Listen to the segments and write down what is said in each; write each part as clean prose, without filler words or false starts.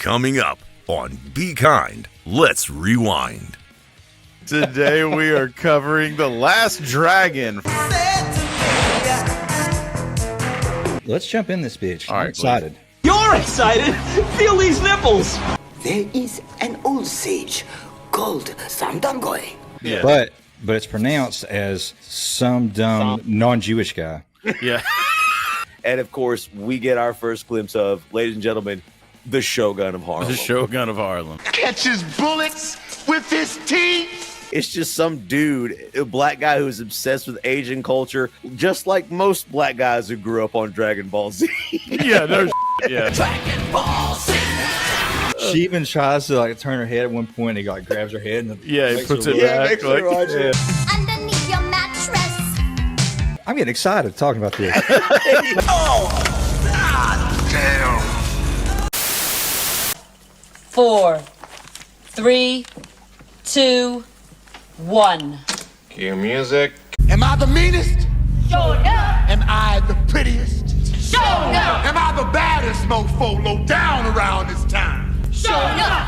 Coming up on Be Kind, Let's Rewind. Today we are covering The Last Dragon. Let's jump in this bitch. All I'm right, excited. You're excited? Feel these nipples. There is an old sage called Samdangoy. Yeah. But it's pronounced as some dumb non-Jewish guy. Yeah. And of course, we get our first glimpse of, ladies and gentlemen, the Shogun of Harlem. The Shogun of Harlem. Catches bullets with his teeth. It's just some dude, a black guy who's obsessed with Asian culture, just like most black guys who grew up on Dragon Ball Z. Yeah, no yeah. Dragon Ball Z! She even tries to like turn her head at one point. And he like grabs her head and Yeah, he makes puts her it look. back. makes her watch it. Underneath your mattress. I'm getting excited talking about this. Damn. 4, 3, 2, 1. Cue music. Am I the meanest? Shogun. Am I the prettiest? Shogun. Am I the baddest mofo low down around this town? Shogun.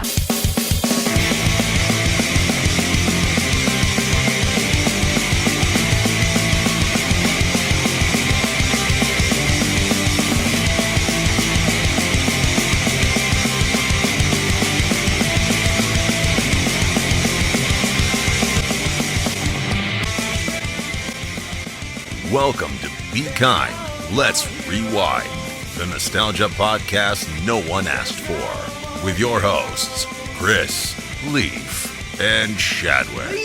Welcome to Be Kind, Let's Rewind, the nostalgia podcast no one asked for, with your hosts, Chris, Leaf, and Shadwick.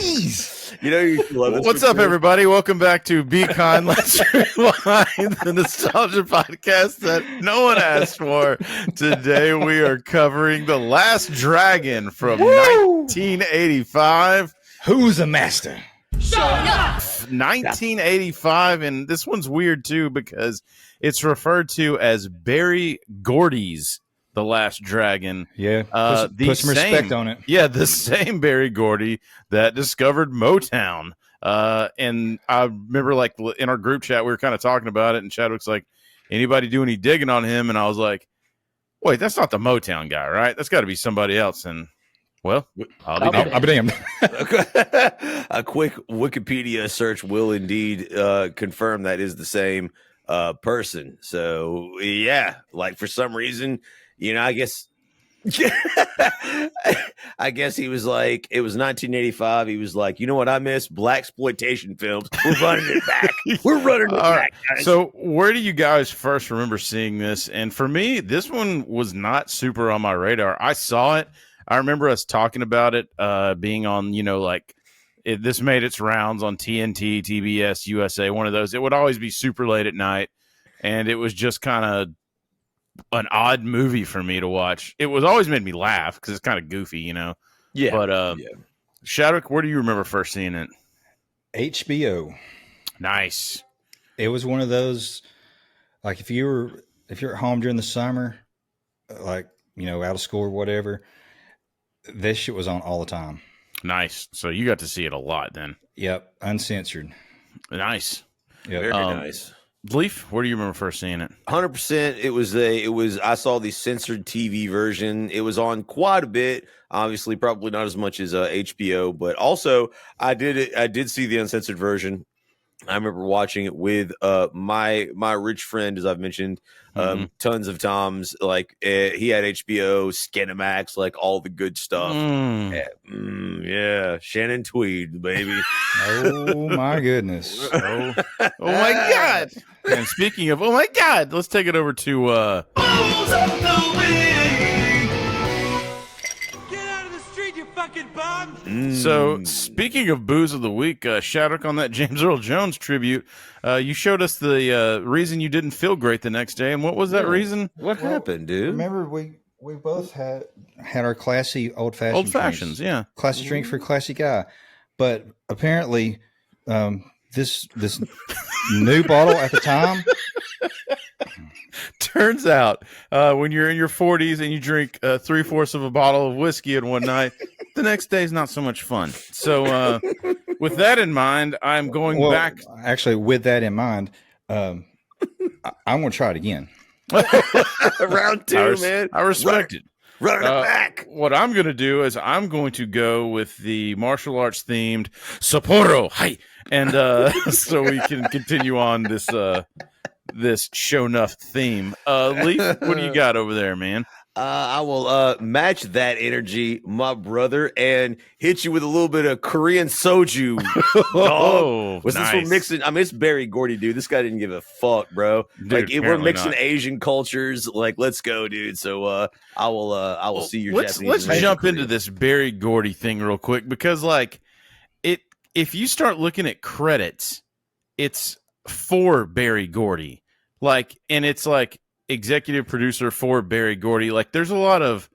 You know you love this. What's up, everybody? Welcome back to Be Kind, Let's Rewind, the nostalgia podcast that no one asked for. Today we are covering The Last Dragon from 1985. Who's the master? Sho'nuff. 1985, and this one's weird too because it's referred to as Berry Gordy's The Last Dragon. Yeah, The put some respect on it. Yeah, the same Berry Gordy that discovered Motown. And I remember, like, in our group chat, we were kind of talking about it, and Chadwick's like, anybody do any digging on him? And I was like, wait, that's not the Motown guy, right? That's got to be somebody else. And, well, I'll I'll be damned. A quick Wikipedia search will indeed confirm that is the same person. So, yeah, like for some reason, you know, I guess he was like, it was 1985. He was like, you know what I miss? Blaxploitation films. We're running it back. We're running it back, guys. So where do you guys first remember seeing this? And for me, this one was not super on my radar. I saw it. I remember us talking about it being on, you know, like this made its rounds on TNT, TBS, USA, one of those. It would always be super late at night. And it was just kind of an odd movie for me to watch. It was always made me laugh because it's kind of goofy, you know. Yeah. But Shadwick, where do you remember first seeing it? HBO. Nice. It was one of those, like if you're at home during the summer, like, you know, out of school or whatever, this shit was on all the time. Nice. So you got to see it a lot then. Yep, uncensored. Nice. Yep. Very nice. Leaf, where do you remember first seeing it? 100%. It was I saw the censored TV version. It was on quite a bit. Obviously, probably not as much as HBO, but also I did see the uncensored version. I remember watching it with my rich friend, as I've mentioned, tons of times. Like he had HBO, Skinamax, like all the good stuff. Yeah, Shannon Tweed, baby. Oh my goodness. Oh my God. And speaking of, oh my God, let's take it over to Get out of the street, you fucking bum. So speaking of booze of the week, Shadwick, on that James Earl Jones tribute, you showed us the reason you didn't feel great the next day. And what was that reason? What happened, dude? Remember, we both had our classy old fashions, yeah. classy drink for a classy guy. But apparently, this new bottle at the time. Turns out, when you're in your 40s and you drink 3/4 of a bottle of whiskey in one night, the next day is not so much fun. So, with that in mind, I'm going back. Actually, with that in mind, I'm going to try it again. Round two, man. I respect it. Running it back. What I'm going to do is I'm going to go with the martial arts themed Sapporo. Hi. And so we can continue on this this Sho'nuff theme. Leaf, what do you got over there, man? I will match that energy, my brother, and hit you with a little bit of Korean soju. Oh, was nice. this one mixing? I mean, it's Berry Gordy, dude. This guy didn't give a fuck, bro. Dude, like, we're apparently mixing not. Asian cultures. Like, let's go, dude. So, I will see your Japanese. Let's and jump Korean. into this Berry Gordy thing real quick because, like, if you start looking at credits, it's for Berry Gordy, like, and it's like executive producer for Berry Gordy. Like, there's a lot of,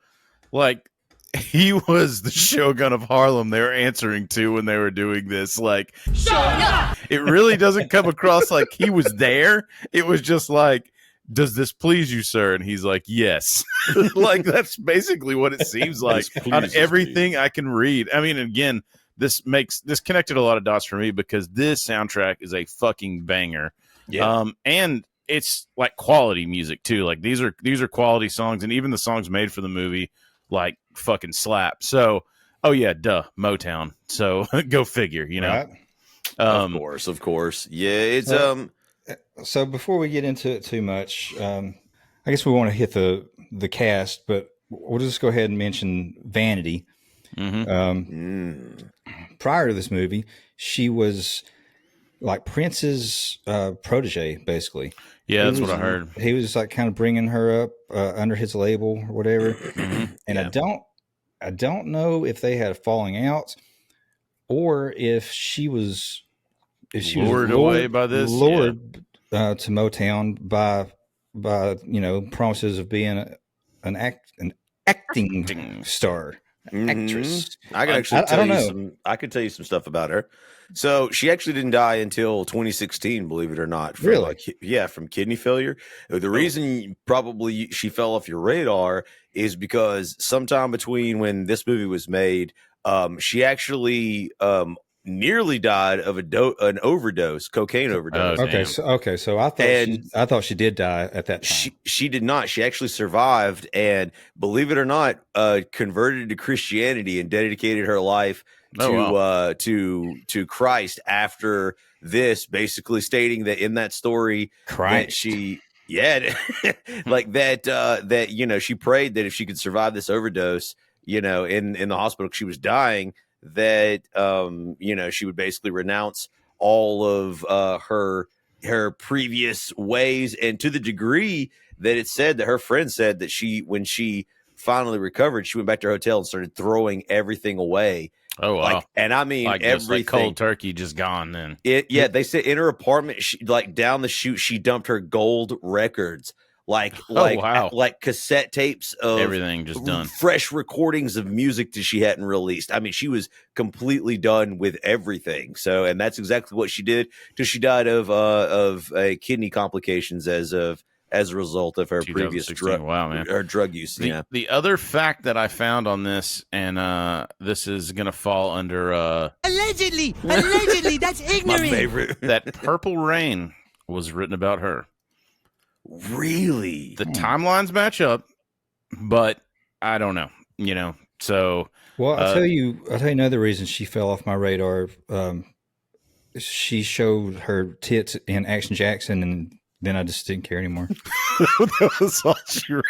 like, he was the Shogun of Harlem they were answering to when they were doing this. Like, Sho'nuff. it really doesn't come across like he was there. It was just like, does this please you, sir? And he's like, yes. Like, that's basically what it seems like on everything I can read. I mean, again, this connected a lot of dots for me because this soundtrack is a fucking banger. Yeah. And it's like quality music too. Like, these are quality songs, and even the songs made for the movie like fucking slap. So, oh yeah, duh, Motown. So go figure, you know. Right. Of course. Yeah, it's So before we get into it too much, I guess we want to hit the cast, but we'll just go ahead and mention Vanity. Prior to this movie, she was like Prince's protege, basically. Yeah, that's what I heard. He was like kind of bringing her up under his label or whatever. And I don't know if they had a falling out or if she was Lured away by this, to Motown by promises of being an acting star. Actress. I can actually I could tell you some stuff about her. So she actually didn't die until 2016, believe it or not. From Really? From kidney failure. The reason probably she fell off your radar is because sometime between when this movie was made, she actually nearly died of an overdose, cocaine overdose. So I thought she did die at that time. She did not. She actually survived, and believe it or not, converted to Christianity and dedicated her life to Christ after this, basically stating that in that story that she like that she prayed that if she could survive this overdose, in the hospital she was dying, that she would basically renounce all of her previous ways, and to the degree that it said that her friend said that when she finally recovered, she went back to her hotel and started throwing everything away. Oh wow! And I mean, everything, like cold turkey, just gone. Then they said in her apartment, down the chute, she dumped her gold records. Like cassette tapes of everything just done, fresh recordings of music that she hadn't released. I mean, she was completely done with everything. So, and that's exactly what she did till she died of kidney complications as a result of her previous drug use. The other fact that I found on this, and this is gonna fall under allegedly, that's ignorant. My favorite. That Purple Rain was written about her. Really? The timelines match up, but I don't know, so. Well, I'll tell you another reason she fell off my radar. She showed her tits in Action Jackson, and then I just didn't care anymore. That was all she wrote.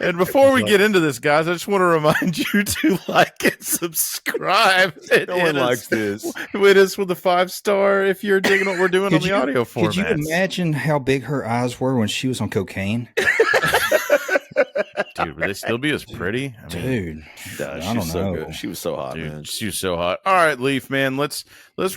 And before we get into this, guys, I just want to remind you to like and subscribe. No one likes this. Hit us with a 5-star if you're digging what we're doing on the audio format. Could you imagine how big her eyes were when she was on cocaine? Dude, would they still be as pretty? I mean, dude, I don't know. Good. She was so hot, dude, man. She was so hot. All right, Leaf, man, let's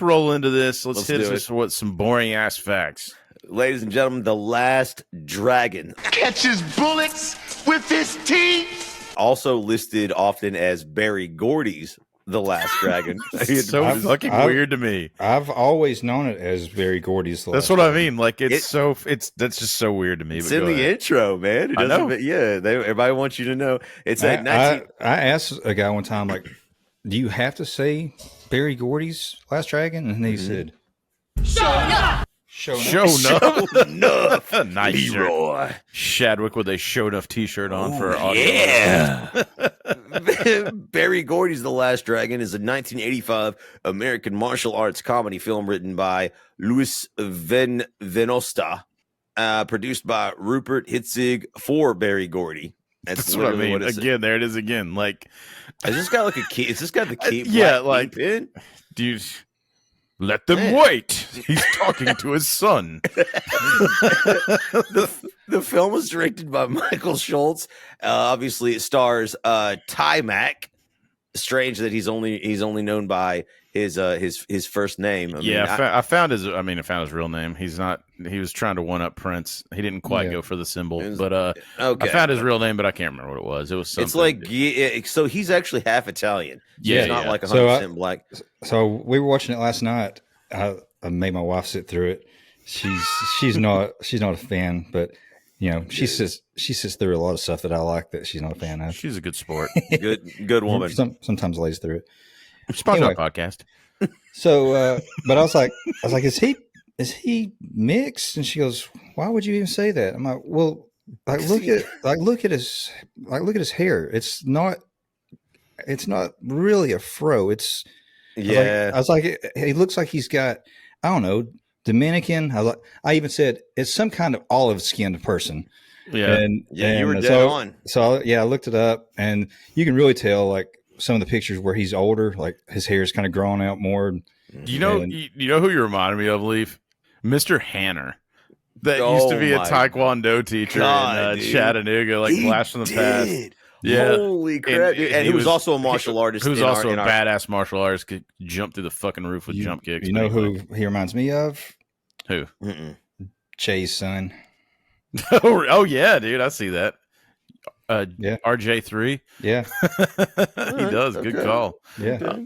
roll into this. Let's hit us with some boring ass facts. Ladies and gentlemen, the last dragon Catches bullets with his teeth. Also listed often as Berry Gordy's The Last Dragon. It's so fucking weird to me. I've always known it as Berry Gordy's. That's what I mean. Like that's just so weird to me. It's in the intro, man. It doesn't. Yeah, everybody wants you to know. It's at 19. I asked a guy one time, like, "Do you have to say Berry Gordy's Last Dragon?" And he said, Sho'nuff. Sho'nuff. Nice shirt. Leroy. Shadwick with a Sho'nuff t-shirt on for our audio. Yeah. Berry Gordy's The Last Dragon is a 1985 American martial arts comedy film written by Louis Venosta, produced by Rupert Hitzig for Berry Gordy. That's what I mean. Again, there it is again. Like, has this got like a key? Is this got the key? Yeah, like, pin? Dude, let them wait. He's talking to his son. The film was directed by Michael Schultz. Obviously, it stars Ty-Mac. Strange that he's only known by his first name. I found his real name. He's not. He was trying to one up Prince. He didn't quite go for the symbol, but okay. I found his real name, but I can't remember what it was. It was something. It's like so he's actually half Italian. So he's not like 100% black. So we were watching it last night. I made my wife sit through it. She's not a fan, but you know she sits through a lot of stuff that I like that she's not a fan of. She's a good sport. good woman. Sometimes lays through it. Sponsor our podcast. So, but I was like, is he mixed? And she goes, why would you even say that? I'm like, well, look at his hair. It's not really a fro. It's I was like, he looks like he's got, I don't know, Dominican. I even said it's some kind of olive skinned person. Yeah, and you were dead on. So I looked it up, and you can really tell like some of the pictures where he's older, like his hair is kind of grown out more. You know who you reminded me of, Leaf? Mr. Hanner. That used to be a Taekwondo teacher in Chattanooga, like Blast from the Past. Yeah. Holy crap. And he was also a martial artist. He was also a badass martial artist, could jump through the fucking roof with jump kicks. You know who he reminds me of? Who? Jay's son. Oh, yeah, dude. I see that. Yeah. RJ3. Yeah. He does. Good call. Yeah.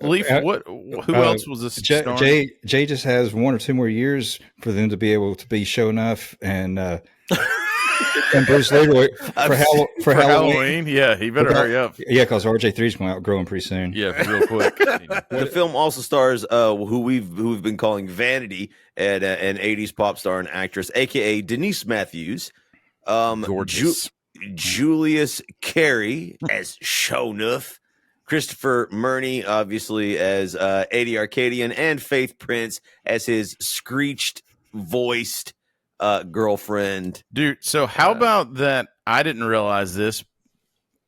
Leaf, who else was this? Jay just has 1 or 2 more years for them to be able to be Sho'nuff and Bruce Leeroy for Halloween. Yeah, he better hurry up. Yeah, because RJ3 is going to outgrow him pretty soon. Yeah, real quick. The film also stars who we've been calling Vanity, and an 80s pop star and actress, aka Denise Matthews. Gorgeous. Julius Carey as Sho'nuff, Christopher Murney, obviously, as Eddie Arcadian, and Faith Prince as his screeched voiced girlfriend. Dude, so how about that? I didn't realize this.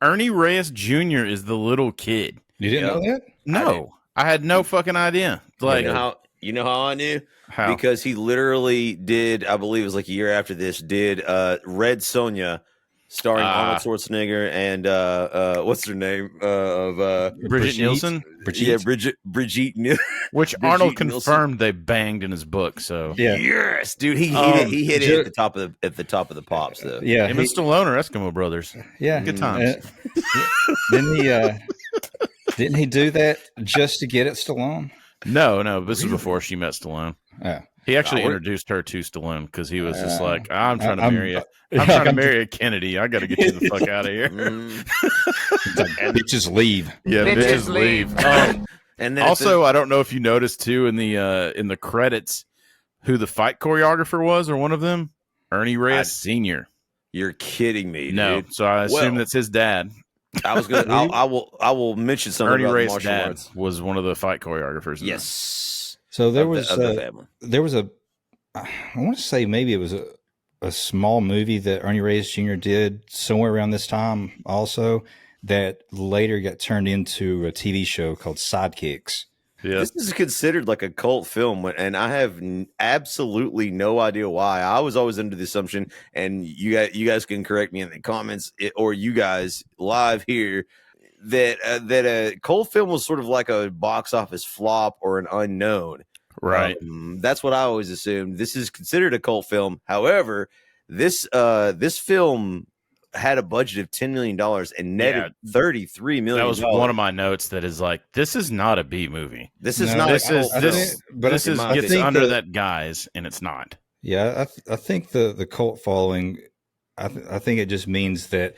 Ernie Reyes Jr. is the little kid. You didn't know that? No, I had no fucking idea. Like, you know how I knew? How? Because he literally did, I believe it was like a year after this, did Red Sonja, starring Arnold Schwarzenegger and what's her name of Brigitte Nielsen. Brigitte Nielsen, which Arnold confirmed they banged in his book. So yes, dude, he hit it at the top of the pops though. Yeah, him and Stallone are Eskimo brothers. Yeah, good times. Didn't he do that just to get at Stallone? No, this was before she met Stallone. Yeah. He actually introduced her to Stallone because he was just like, I'm trying to marry you. I'm trying to marry a Kennedy. I got to get you the fuck out of here. Bitches leave. Yeah, bitches leave. And then also, I don't know if you noticed too in the credits who the fight choreographer was, or one of them, Ernie Reyes Sr. You're kidding me, no? Dude. So I assume that's his dad. I was gonna. I will mention something. Ernie about Reyes' martial dad arts. was one of the fight choreographers. Yes. So there was a, I want to say maybe it was a small movie that Ernie Reyes Jr. did somewhere around this time also, that later got turned into a TV show called Sidekicks. Yeah. This is considered like a cult film, and I have absolutely no idea why. I was always under the assumption, and you guys can correct me in the comments, or you guys live here, that a cult film was sort of like a box office flop or an unknown. Right. That's what I always assumed. This is considered a cult film. However, this film had a budget of $10 million and netted $33 million. That was one of my notes. That is like, this is not a B movie. This is not. This gets under that guise, and it's not. Yeah, I think the cult following. I think it just means that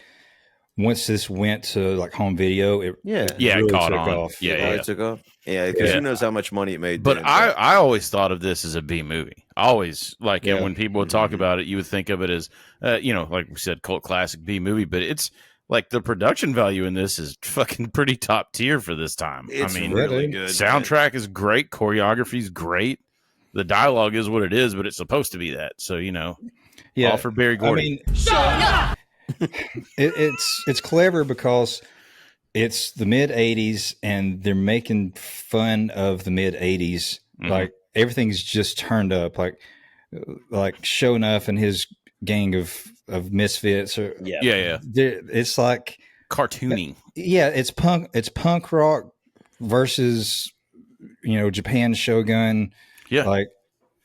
once this went to like home video, it it caught took on. off. It took off. Yeah, because who knows how much money it made. But then, I always thought of this as a B movie. Always, like, and when people would talk about it, you would think of it as, like we said, cult classic B movie. But it's like the production value in this is fucking pretty top tier for this time. It's really good. Soundtrack is great. Choreography is great. The dialogue is what it is, but it's supposed to be that. So, all for Berry Gordy. Sho'nuff. It's clever because it's the mid 80s and they're making fun of the mid 80s. Like everything's just turned up, like Sho'nuff and his gang of misfits. It's like cartoony. Yeah, it's punk rock versus Japan's Shogun. Yeah, like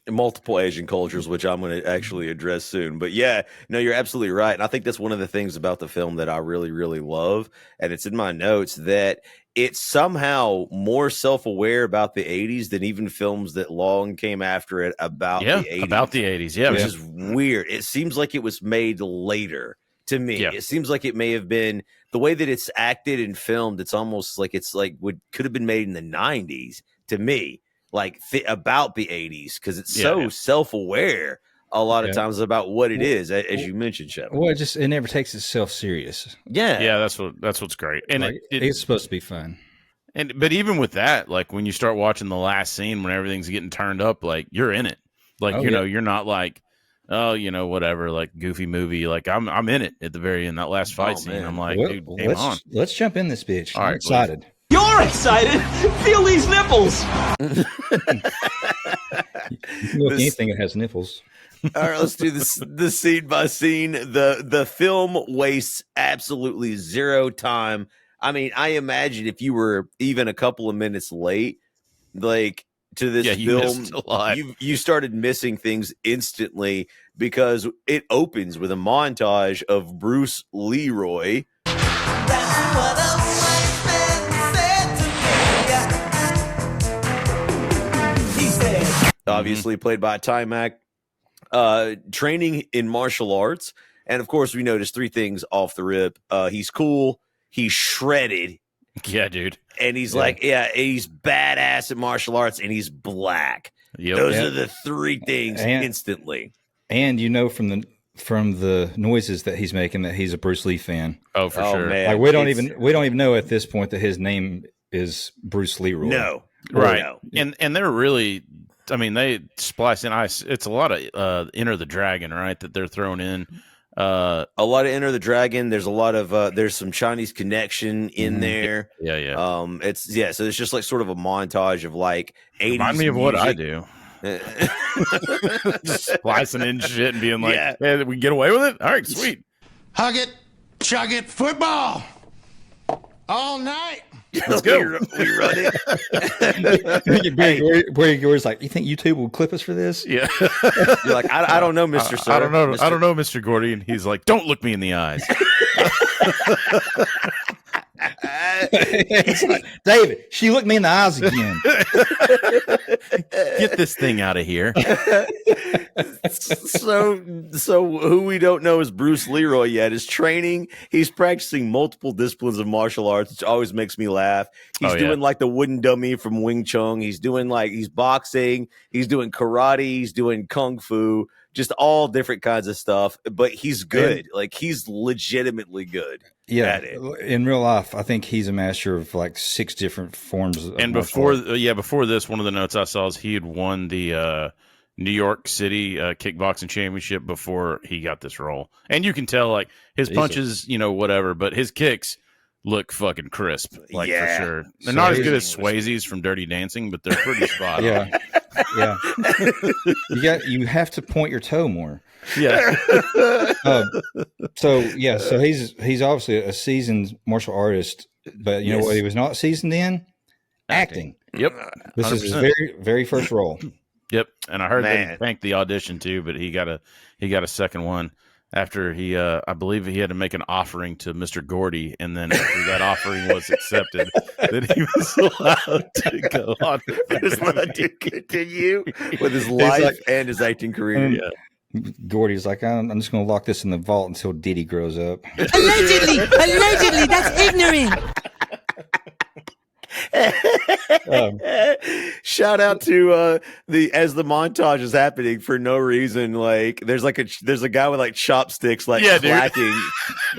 multiple Asian cultures, which I'm going to actually address soon. But yeah, no, you're absolutely right. And I think that's one of the things about the film that I really, really love. And it's in my notes that it's somehow more self-aware about the 80s than even films that long came after it about the 80s. About the 80s, yeah. Which is weird. It seems like it was made later to me. Yeah. It seems like it may have been the way that it's acted and filmed. It's almost like could have been made in the 90s to me. Like about the 80s, because it's so self-aware a lot of times about what it is, as you mentioned, Shep. Well, it never takes itself serious. Yeah, that's what's great, and like, it's supposed to be fun. But even with that, like when you start watching the last scene when everything's getting turned up, like you're in it. Like you're not like, whatever, like goofy movie. Like I'm in it at the very end. That last fight scene, man. I'm like, dude, game on. Let's jump in this bitch. All right, I'm excited. Please. You're excited. Feel these nipples. Look, anything that has nipples. All right, let's do this scene by scene. The film wastes absolutely zero time. I mean, I imagine if you were even a couple of minutes late, like to this film, you started missing things instantly because it opens with a montage of Bruce Leeroy. Obviously played by Timac, training in martial arts. And of course, we noticed three things off the rip. He's cool. He's shredded. Yeah, dude. And he's he's badass at martial arts and he's black. Yep. Those are the three things instantly. And from the noises that he's making that he's a Bruce Lee fan. Oh, for sure. Man. Like we don't even know at this point that his name is Bruce Leeroy. No. Right. No. And they're really, I mean, they splice in ice. It's a lot of Enter the Dragon, right, that they're thrown in. A lot of Enter the Dragon. There's a lot of there's some Chinese connection in there. Yeah. So it's just like sort of a montage of like 80s. Remind me of music. what I do. Just splicing in shit and being like, hey, we can get away with it? All right, sweet. Hug it, chug it, football all night. Let's go. We run it. Berry Gordy's like, you think YouTube will clip us for this? Yeah. You're like, I don't know, Mr. Sir. I don't know, Mr. Gordy. And he's like, don't look me in the eyes. He's like, David, she looked me in the eyes again. Get this thing out of here. So who we don't know is Bruce Leeroy yet. Is training. He's practicing multiple disciplines of martial arts, which always makes me laugh. He's doing like the wooden dummy from Wing Chun. He's doing he's boxing. He's doing karate. He's doing kung fu. Just all different kinds of stuff. But he's good. He's legitimately good. Yeah, in real life, I think he's a master of like 6 different forms. And before this, one of the notes I saw is he had won the New York City kickboxing championship before he got this role. And you can tell like his punches, whatever, but his kicks look fucking crisp, for sure. They're not as good as Swayze's from Dirty Dancing, but they're pretty spot on. Yeah. You have to point your toe more. Yeah. So he's obviously a seasoned martial artist, but you know what he was not seasoned in? Acting. Yep. 100%. This is his very, very first role. Yep. And I heard they thanked the audition too, but he got a second one after he I believe he had to make an offering to Mr. Gordy, and then after that offering was accepted, then he was allowed to go on. He was allowed to continue with his life and his acting career. Gordy's like, I'm just going to lock this in the vault until Diddy grows up. Allegedly, that's ignorant. Shout out to as the montage is happening for no reason. Like there's a guy with like chopsticks like clacking.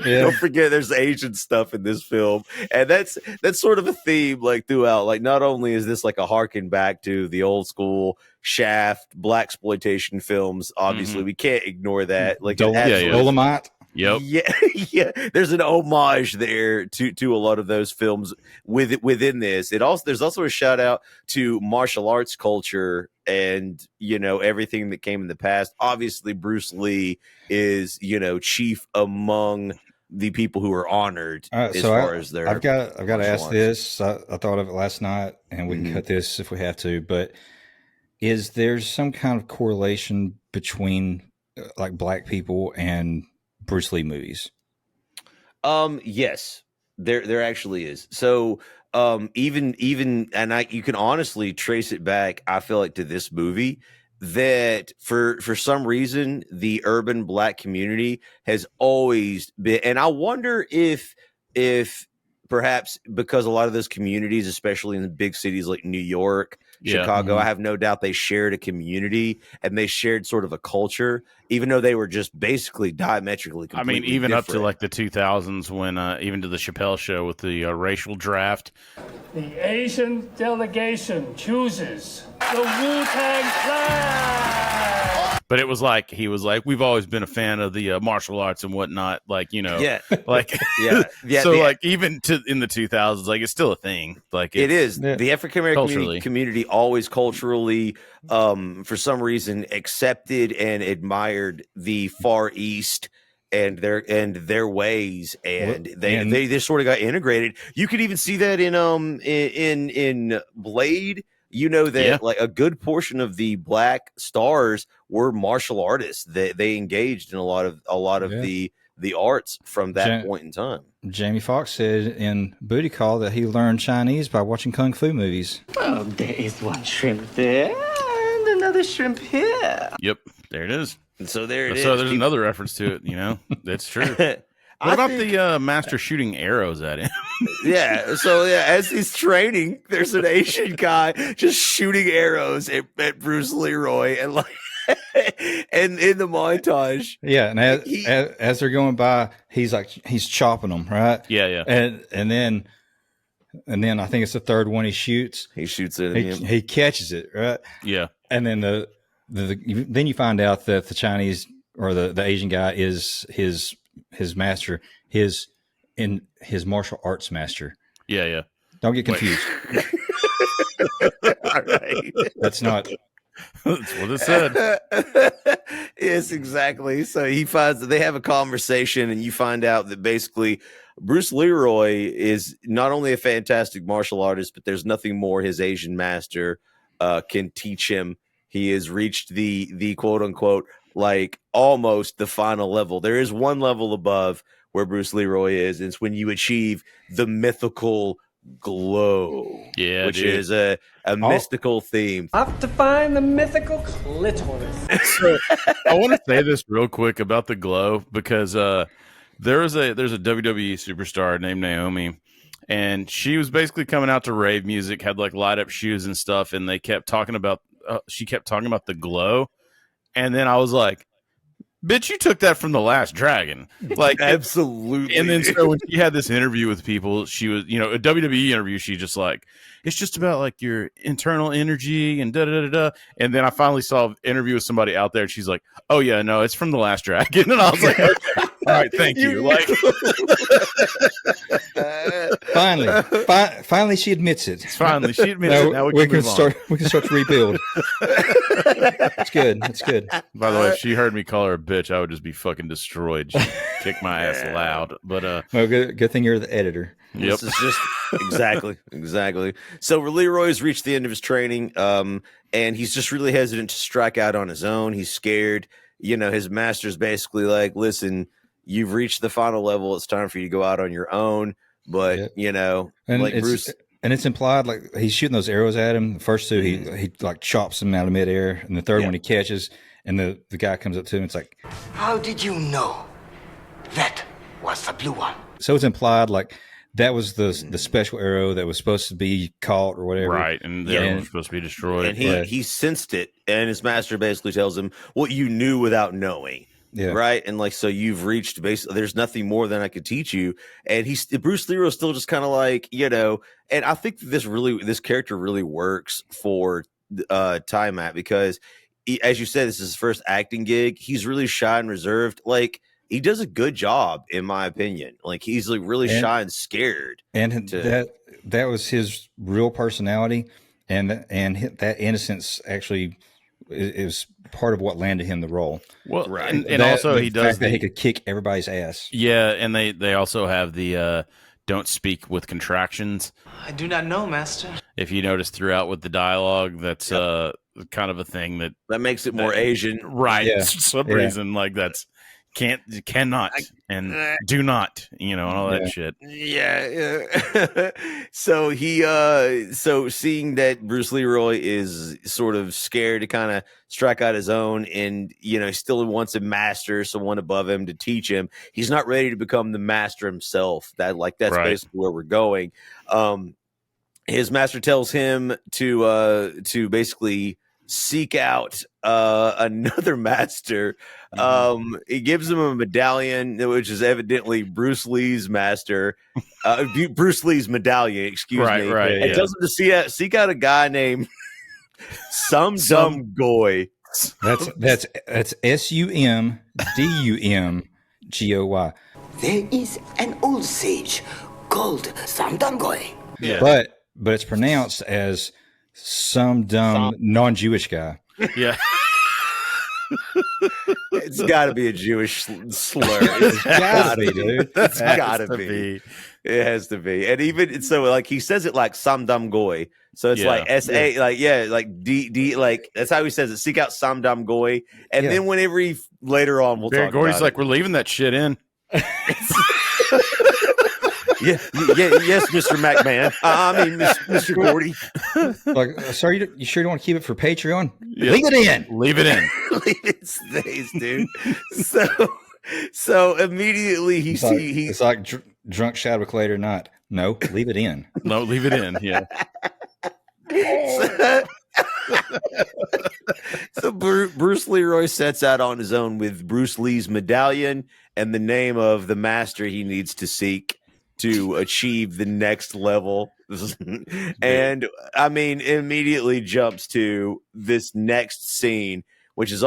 Yeah. Don't forget there's Asian stuff in this film, and that's sort of a theme like throughout. Like not only is this like a harken back to the old school Shaft blaxploitation films, obviously we can't ignore that. Like Dolomite. Yep. Yeah. There's an homage there to a lot of those films within this. There's also a shout out to martial arts culture and everything that came in the past. Obviously, Bruce Lee is chief among the people who are honored as far as their. I've got to ask this. I thought of it last night, and we can cut this if we have to. But is there some kind of correlation between like black people and Bruce Lee movies? Yes, there actually is. So even and you can honestly trace it back, I feel like, to this movie, that for some reason the urban black community has always been, and I wonder if perhaps because a lot of those communities, especially in the big cities like New York, Chicago, I have no doubt they shared a community and they shared sort of a culture, even though they were just basically diametrically completely even different. up to like the 2000s when even to the Chappelle Show with the racial draft. The Asian delegation chooses the Wu-Tang Clan. But it was like, he was like, we've always been a fan of the martial arts and whatnot. Like, like, so like even in the 2000s, like it's still a thing. Like it is. The African-American community always culturally, for some reason, accepted and admired the Far East and their ways, and they just sort of got integrated. You could even see that in Blade. Like a good portion of the black stars were martial artists. They engaged in a lot of the arts from that point in time. Jamie Foxx said in Booty Call that he learned Chinese by watching kung fu movies. Well, there is one shrimp there and another shrimp here. Yep, there it is. And so there it is. So there's another reference to it. That's true. What about the master shooting arrows at him? As he's training, there's an Asian guy just shooting arrows at Bruce Leroy, and like, and in the montage, and as they're going by, he's chopping them, right? And then I think it's the third one he shoots. He shoots it. He catches it, right? Yeah, and then then you find out that the Chinese or the Asian guy is his master, his martial arts master. Yeah. Don't get confused. All right. That's not. That's what it said. Yes, exactly. So he finds that they have a conversation, and you find out that basically Bruce Leroy is not only a fantastic martial artist, but there's nothing more his Asian master can teach him. He has reached the quote unquote, like almost the final level. There is one level above where Bruce Leroy is. And it's when you achieve the mythical glow, which is a mystical theme. Off to find the mythical clitoris. So, I want to say this real quick about the glow, because there's a WWE superstar named Naomi, and she was basically coming out to rave music, had like light up shoes and stuff, and they kept talking about she kept talking about the glow. And then I was like, bitch, you took that from The Last Dragon. Like, absolutely. And then so when she had this interview with people, she was, a WWE interview, she just like, it's just about like your internal energy and da-da-da-da. And then I finally saw an interview with somebody out there, and she's like, oh yeah, no, it's from The Last Dragon. And I was like, okay, all right, thank you. Like, finally she admits it. Finally she admits it. Now we can start to rebuild. It's good. It's good. By the way, if she heard me call her a bitch, I would just be fucking destroyed. She'd kick my ass loud. But well, good thing you're the editor. Yep. This is just exactly. So Leroy's reached the end of his training, and he's just really hesitant to strike out on his own. He's scared. His master's basically like, listen, you've reached the final level. It's time for you to go out on your own. But and like Bruce, and it's implied like he's shooting those arrows at him. The first two, he like chops them out of midair, and the third one he catches. And the guy comes up to him. It's like, how did you know that was the blue one? So it's implied like that was the special arrow that was supposed to be caught or whatever. Right. And the arrow was supposed to be destroyed. And he sensed it. And his master basically tells him what you knew without knowing. Yeah. Right. And like, so you've reached basically, there's nothing more than I could teach you. And Bruce Leroy is still just kind of like, and I think this character really works for Time Map because as you said, this is his first acting gig. He's really shy and reserved. Like, he does a good job, in my opinion. Like, he's like really shy and scared. And that was his real personality. And that innocence actually is part of what landed him the role. Well, right. And also he does that he could kick everybody's ass. Yeah. And they also have the, don't speak with contractions. I do not know, master. If you notice throughout with the dialogue, that's kind of a thing that makes it more Asian, right? Yeah. For some reason, like that's cannot and do not, and all that shit. Yeah. So so seeing that Bruce Leroy is sort of scared to kind of strike out his own, and he still wants a master, someone above him to teach him. He's not ready to become the master himself. That's right. Basically where we're going. His master tells him to basically seek out another master. He gives him a medallion, which is evidently Bruce Lee's master, Bruce Lee's medallion, excuse me. Right. It tells him to seek out a guy named Dumb Goy. That's SUMDUMGOY. There is an old sage called Samdangoy. Yeah. But it's pronounced as some dumb non-Jewish guy. Yeah. It's got to be a Jewish slur. It's got to be, dude. It's got to be. It has to be. And even so, like he says it like Samdam Goy. So it's like S-A, like D, like that's how he says it. Seek out Samdam Goy. And then whenever later on, we'll Berry talk Gordy's about like, we're leaving that shit in. Yes, Mr. McMahon. I mean, Mr. Gordy. Like, sorry, you sure you don't want to keep it for Patreon? Yeah. Leave it in. Leave it in. Leave it stays, dude. So immediately it's like drunk Chadwick later night. No, leave it in. No, leave it in. Yeah. So Bruce Leroy sets out on his own with Bruce Lee's medallion and the name of the master he needs to seek to achieve the next level. And I mean, immediately jumps to this next scene, which is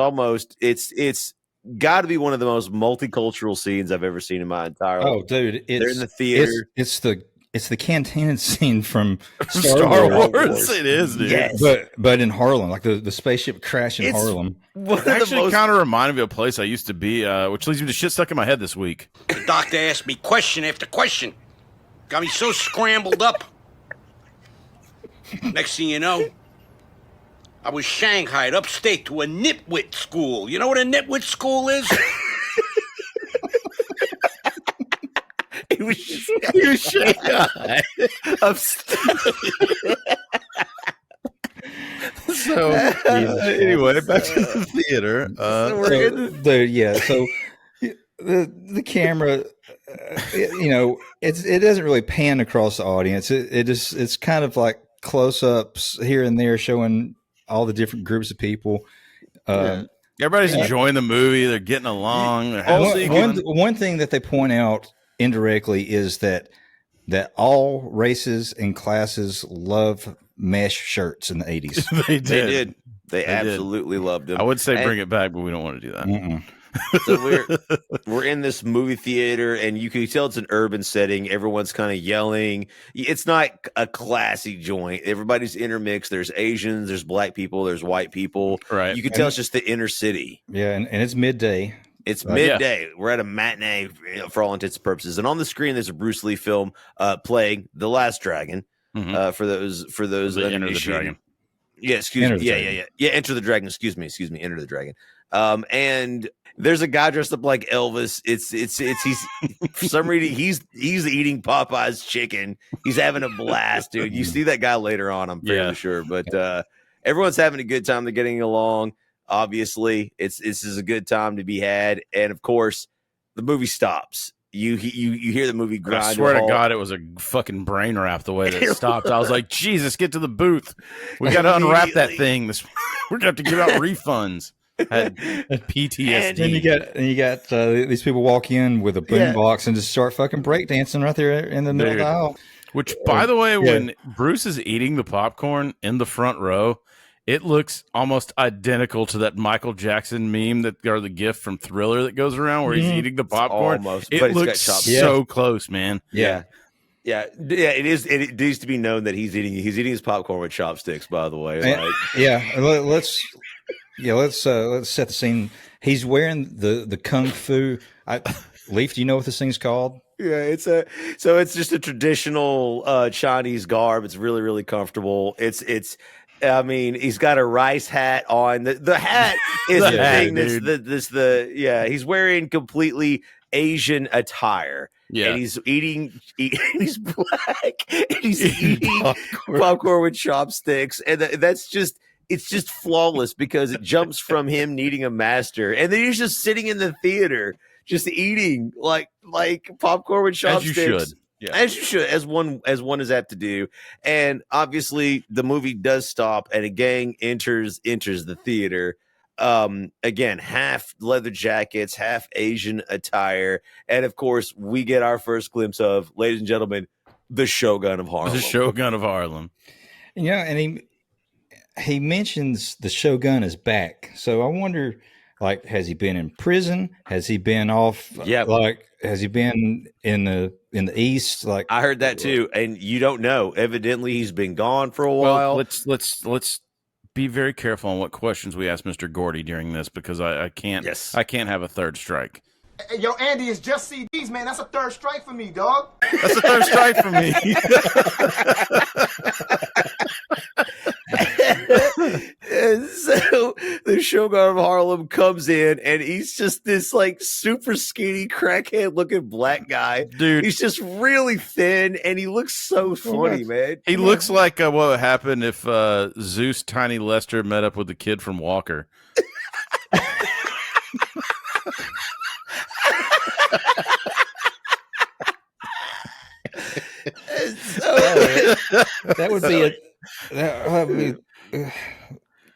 it's got to be one of the most multicultural scenes I've ever seen in my entire life. Oh, dude, they're in the theater. It's the cantina scene from Star Wars. It is, dude. Yes. But in Harlem, like the spaceship crash in Harlem. It actually kind of reminded me of a place I used to be, which leads me to shit stuck in my head this week. The doctor asked me question after question. Got me so scrambled up. Next thing you know, I was shanghaied upstate to a nitwit school. You know what a nitwit school is? He was shanghaied upstate. So anyway, back to the theater. So the camera, it doesn't really pan across the audience. It's kind of like close-ups here and there showing all the different groups of people. Everybody's enjoying the movie. They're getting along. One thing that they point out indirectly is that all races and classes love mesh shirts in the 80s. They did. They absolutely loved them. I would say bring it back, but we don't want to do that. Mm-mm. So we're in this movie theater, and you can tell it's an urban setting. Everyone's kind of yelling. It's not a classy joint. Everybody's intermixed. There's Asians, there's black people, there's white people. Right. You can tell it's just the inner city. Yeah, and it's midday. It's midday. We're at a matinee for all intents and purposes. And on the screen, there's a Bruce Lee film playing The Last Dragon. Mm-hmm. For those Enter the Dragon. Yeah, yeah. Enter the Dragon. Excuse me. Enter the Dragon. And there's a guy dressed up like Elvis. He's for some reason he's eating Popeye's chicken. He's having a blast, dude. You see that guy later on, I'm fairly sure. But everyone's having a good time. They're getting along. Obviously, this is a good time to be had, and of course, the movie stops. You hear the movie grind. I swear to God, it was a fucking brain wrap the way that it stopped. I was like, Jesus, get to the booth. We got to unwrap that thing. We're going to have to give out refunds. Had PTSD. And you got these people walk in with a boombox and just start fucking breakdancing right there in the middle of the aisle. Which, by the way, when Bruce is eating the popcorn in the front row, it looks almost identical to that Michael Jackson meme or the GIF from Thriller that goes around where he's eating the popcorn. It looks so close, man. Yeah. It is. It needs to be known that he's eating his popcorn with chopsticks. By the way, let's set the scene. He's wearing the kung fu. Leaf, do you know what this thing's called? Yeah, it's just a traditional Chinese garb. It's really, really comfortable. I mean, he's got a rice hat on. The hat is the thing. He's wearing completely Asian attire. Yeah, and he's he's black. And he's eating popcorn with chopsticks, and it's just flawless because it jumps from him needing a master, and then he's just sitting in the theater, just eating like popcorn with chopsticks. As you should. Yeah. As you should, as one is apt to do. And obviously the movie does stop and a gang enters the theater. Again, half leather jackets, half Asian attire. And of course, we get our first glimpse of, ladies and gentlemen, the Shogun of Harlem. The Shogun of Harlem. Yeah, and he mentions the Shogun is back. So I wonder, like, has he been in prison? Has he been off? Yeah. Like, has he been in the East? Like, I heard that too, and you don't know. Evidently, he's been gone for a while. Well, let's be very careful on what questions we ask Mr. Gordy during this, because I can't have a third strike. Hey, yo, Andy, it's just CDs, man. That's a third strike for me, dog. That's a third strike for me. And so the Shogun of Harlem comes in, and he's just this like super skinny, crackhead looking black guy. Dude, he's just really thin, and he looks so funny, man. He looks like what would happen if Zeus Tiny Lester met up with the kid from Walker. That would be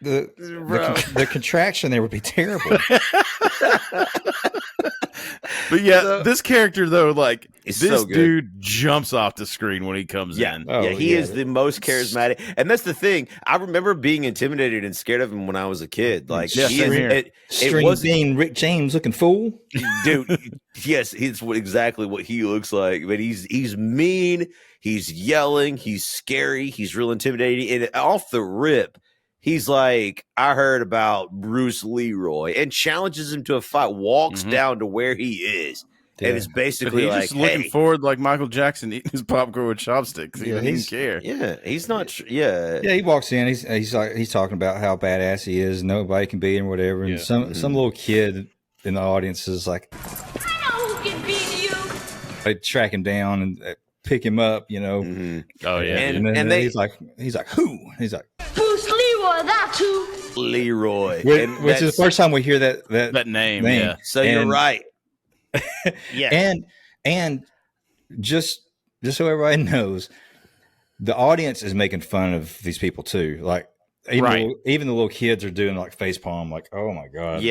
the contraction there would be terrible. But yeah, this character though, like It's this so good. dude jumps off the screen when he comes in. He is the most charismatic, and that's the thing. I remember being intimidated and scared of him when I was a kid. Like, String being Rick James looking fool, dude. Yes, it's exactly what he looks like. But he's mean. He's yelling. He's scary. He's real intimidating. And off the rip, he's like, I heard about Bruce Leeroy, and challenges him to a fight. Walks down to where he is. Yeah. And it's basically he's like just looking forward, like Michael Jackson eating his popcorn with chopsticks. He doesn't care. Yeah, he's not. He walks in. He's talking about how badass he is. Nobody can beat him, whatever. And some little kid in the audience is like, I know who can beat you. They track him down and pick him up. You know. Oh yeah. And then he's like, who? He's like, Bruce Leeroy. That's who. Leeroy, which is the first time we hear that name. Yeah. So you're right. Yeah, and just so everybody knows, the audience is making fun of these people too. Like even the little kids are doing like facepalm, like, oh my god,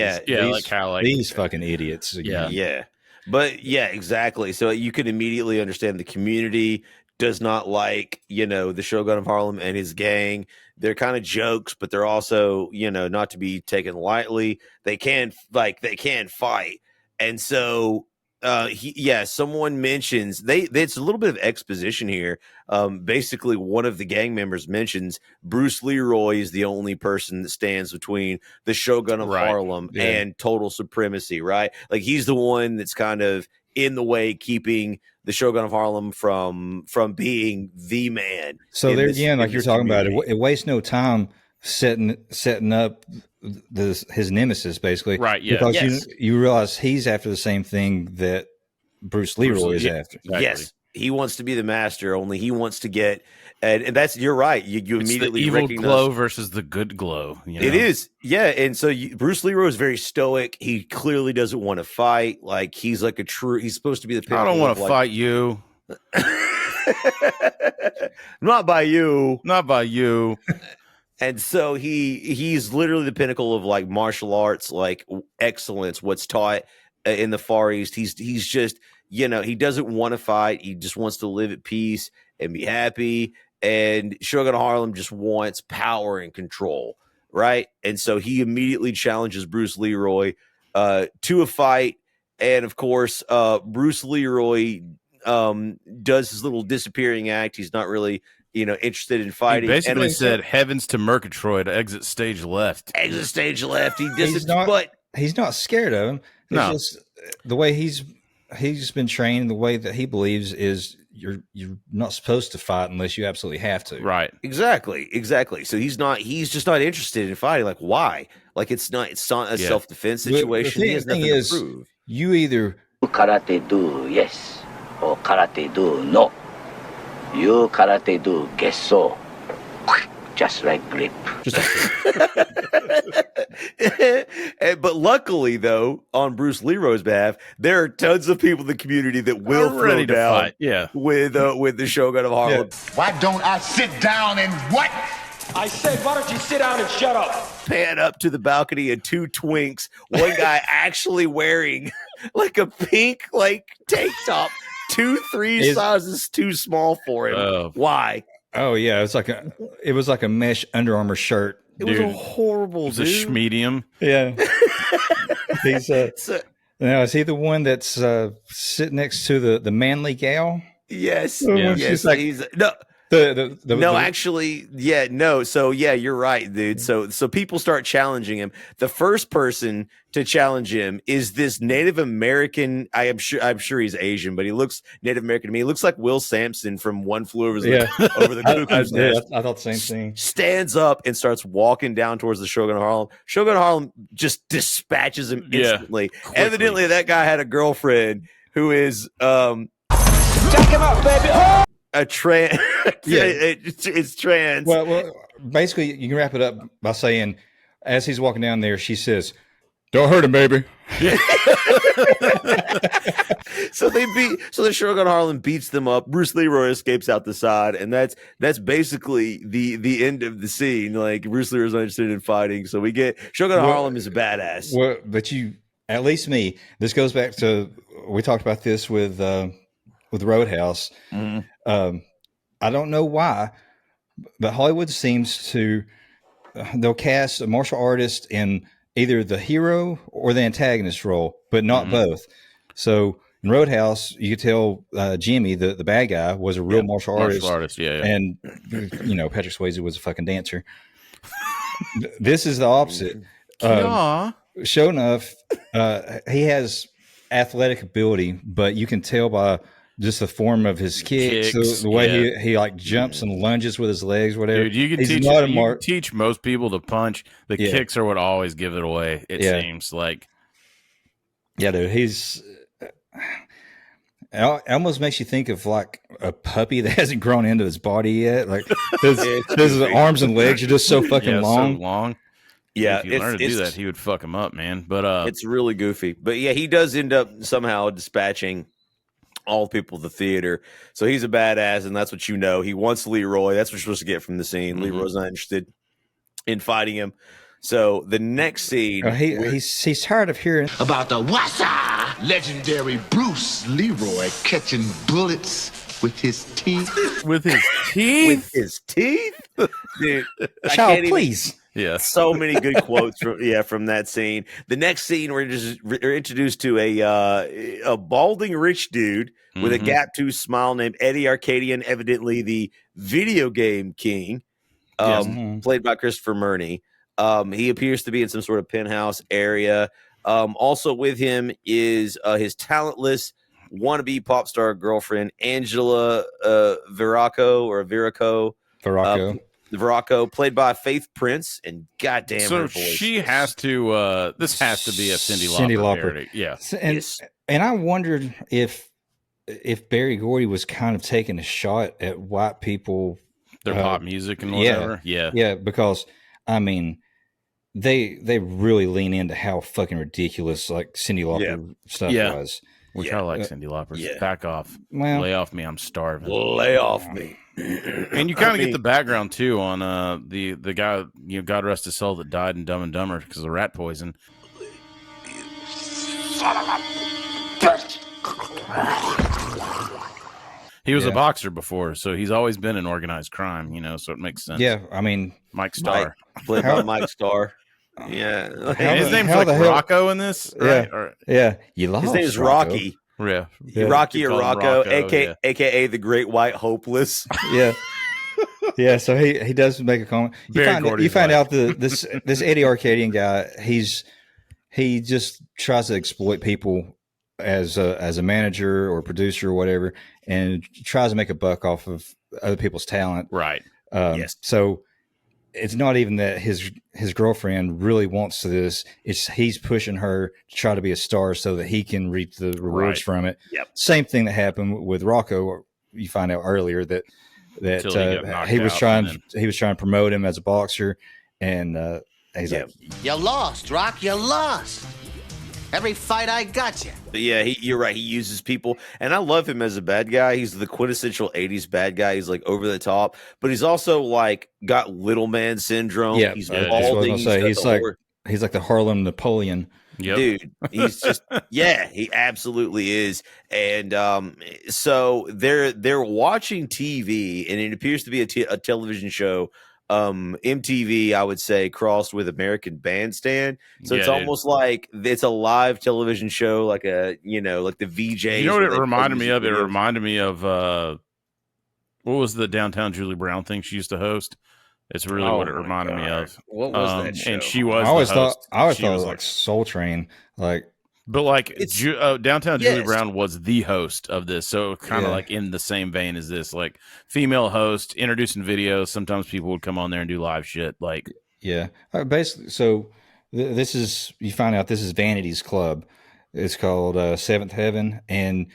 these fucking idiots. Yeah. But yeah, exactly. So you can immediately understand the community does not like, the Shogun of Harlem and his gang. They're kind of jokes, but they're also, not to be taken lightly. They can fight. And so, someone mentions it's a little bit of exposition here. Basically, one of the gang members mentions Bruce Leeroy is the only person that stands between the Shogun of Harlem and total supremacy, right? Like, he's the one that's kind of in the way, keeping the Shogun of Harlem from being the man. So there again, like you're talking about, it wastes no time setting up his nemesis, basically, right? Yeah, because you realize he's after the same thing that Bruce Leeroy is after. Exactly. Yes, He wants to be the master. Only he wants to get, and that's you're right. You It's immediately the evil recognize glow versus the good glow. You know? It is, yeah. And so Bruce Leroy is very stoic. He clearly doesn't want to fight. Like he's like he's supposed to be the. I don't want to fight you. Not by you. Not by you. And so he's literally the pinnacle of like martial arts, like excellence. What's taught in the Far East. He's just, he doesn't want to fight. He just wants to live at peace and be happy. And Shogun of Harlem just wants power and control, right? And so he immediately challenges Bruce Leroy to a fight. And of course, Bruce Leroy does his little disappearing act. He's not really, interested in fighting. He basically said, "Heavens to Murgatroyd, exit stage left." Exit stage left. He's not scared of him. It's No. just the way he's been trained, the way that he believes is you're not supposed to fight unless you absolutely have to. Right. Exactly. So he's just not interested in fighting. Like, why? Like it's not a self-defense situation. The thing is, you either karate do yes or karate do no. You karate do gesso. Just like grip. But luckily, though, on Bruce Leroy's behalf, there are tons of people in the community that will throw down with the Shogun of Harlem. Yeah. Why don't I sit down and what? I said, why don't you sit down and shut up? Pan up to the balcony and two twinks. One guy actually wearing like a pink tank top, 2-3 sizes too small for him. Why? Oh yeah, it was like a mesh Under Armour shirt. It was a horrible. It was a schmedium. Yeah. He's now is he the one that's sitting next to the manly gal? Yes. Yes. Yes. Like, he's no. Actually, yeah, no. So yeah, you're right, dude. So people start challenging him. The first person to challenge him is this Native American. I'm sure he's Asian, but he looks Native American to me. He looks like Will Sampson from One Flew Over the Cuckoo's Nest. I thought the same thing. Stands up and starts walking down towards the Shogun of Harlem. Shogun of Harlem just dispatches him instantly. Evidently, that guy had a girlfriend who is Jack him up, baby. Oh! a trans. It's trans. Well, basically, you can wrap it up by saying, as he's walking down there, she says, "Don't hurt him, baby." So the Shogun of Harlem beats them up. Bruce Leroy escapes out the side, and that's basically the end of the scene. Like Bruce Leroy's not interested in fighting, so we get Shogun of Harlem is a badass. Well, but at least me. This goes back to we talked about this with Roadhouse. Mm-hmm. I don't know why, but Hollywood seems to they'll cast a martial artist in either the hero or the antagonist role, but not both. So in Roadhouse, you could tell Jimmy, the bad guy, was a real martial artist. Yeah. And Patrick Swayze was a fucking dancer. This is the opposite. Sho'nuff, he has athletic ability, but you can tell by just the form of his kicks, the way he like jumps and lunges with his legs, whatever. Dude, you can teach most people to punch. The kicks are what always give it away. It seems like. Yeah, dude, he's. It almost makes you think of like a puppy that hasn't grown into his body yet. Like his arms and legs are just so fucking long. So long. Yeah, if you learn to do that, he would fuck him up, man. But it's really goofy. But yeah, he does end up somehow dispatching all the people at the theater. So he's a badass, and that's what you know. He wants Leroy. That's what you're supposed to get from the scene. Mm-hmm. Leroy's not interested in fighting him. So the next scene, he's tired of hearing about the Wassa legendary Bruce Leroy catching bullets with his teeth. With his teeth? With his teeth? Dude, child, please. Yeah, so many good quotes from that scene. The next scene, we're introduced to a balding rich dude with a gap tooth smile named Eddie Arcadian, evidently the video game king, played by Christopher Murney. He appears to be in some sort of penthouse area. Also with him is his talentless wannabe pop star girlfriend, Angela Viraco. Viraco, played by Faith Prince, and goddamn her voice. She has to. This has to be a Cyndi Lauper parody. Yeah, and I wondered if if Berry Gordy was kind of taking a shot at white people, their pop music and whatever. Yeah, because I mean, they really lean into how fucking ridiculous like Cyndi Lauper stuff was. Which I like Cyndi Lauper. Back off. Well, lay off me. I'm starving. Lay off me. And you kind of get the background too on the guy, God rest his soul, that died in Dumb and Dumber because of rat poison. Son of a bitch. He was a boxer before, so he's always been in organized crime, so it makes sense. Yeah, I mean, Mike Starr. Played by Mike Starr. Yeah. His name's like Rocco in this, right? Yeah. You lost. His name is Rocco. Rocky. Yeah. Rocky or Rocco, aka the Great White Hopeless. Yeah. Yeah, so he does make a comment. You find out this Eddie Arcadian guy, he just tries to exploit people as a manager or producer or whatever, and tries to make a buck off of other people's talent. Right. Yes. So it's not even that his girlfriend really wants this. It's he's pushing her to try to be a star so that he can reap the rewards from it. Yep. Same thing that happened with Rocco. You find out earlier that he was trying to promote him as a boxer, and he's like, "You lost, Rock. You lost. Every fight I got you." But yeah, you're right. He uses people, and I love him as a bad guy. He's the quintessential '80s bad guy. He's like over the top, but he's also like got little man syndrome. Yeah, he's balding. He's like the Harlem Napoleon. Yep. Dude, he's just he absolutely is. And so they're watching TV, and it appears to be a television show. MTV, I would say, crossed with American Bandstand. So it's almost like it's a live television show, like like the VJs. You know what it reminded me of? It reminded me of what was the Downtown Julie Brown thing she used to host? It's really what it reminded me of. What was that show? And she was. I always thought it was like Soul Train, like. But like Downtown Julie Brown was the host of this, so kind of like in the same vein as this, like female host introducing videos. Sometimes people would come on there and do live shit. Like basically. So this is you find out this is Vanity's club. It's called Seventh Heaven, and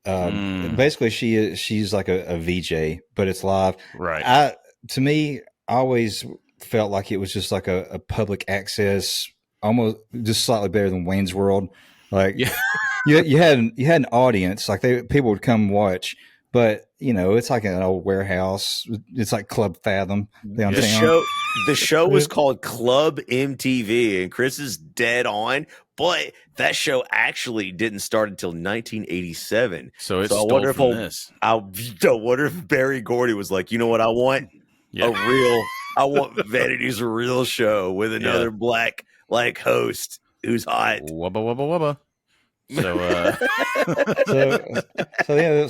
basically she's like a VJ, but it's live. Right. To me, I always felt like it was just like a public access, almost just slightly better than Wayne's World. Like you had an audience, like people would come watch, but it's like an old warehouse. It's like Club Fathom downtown. The show was called Club MTV, and Chris is dead on. But that show actually didn't start until 1987. So I wonder I wonder if Berry Gordy was like, you know what I want? I want Vanity's real show with another black host who's hot. Wubba wubba wubba.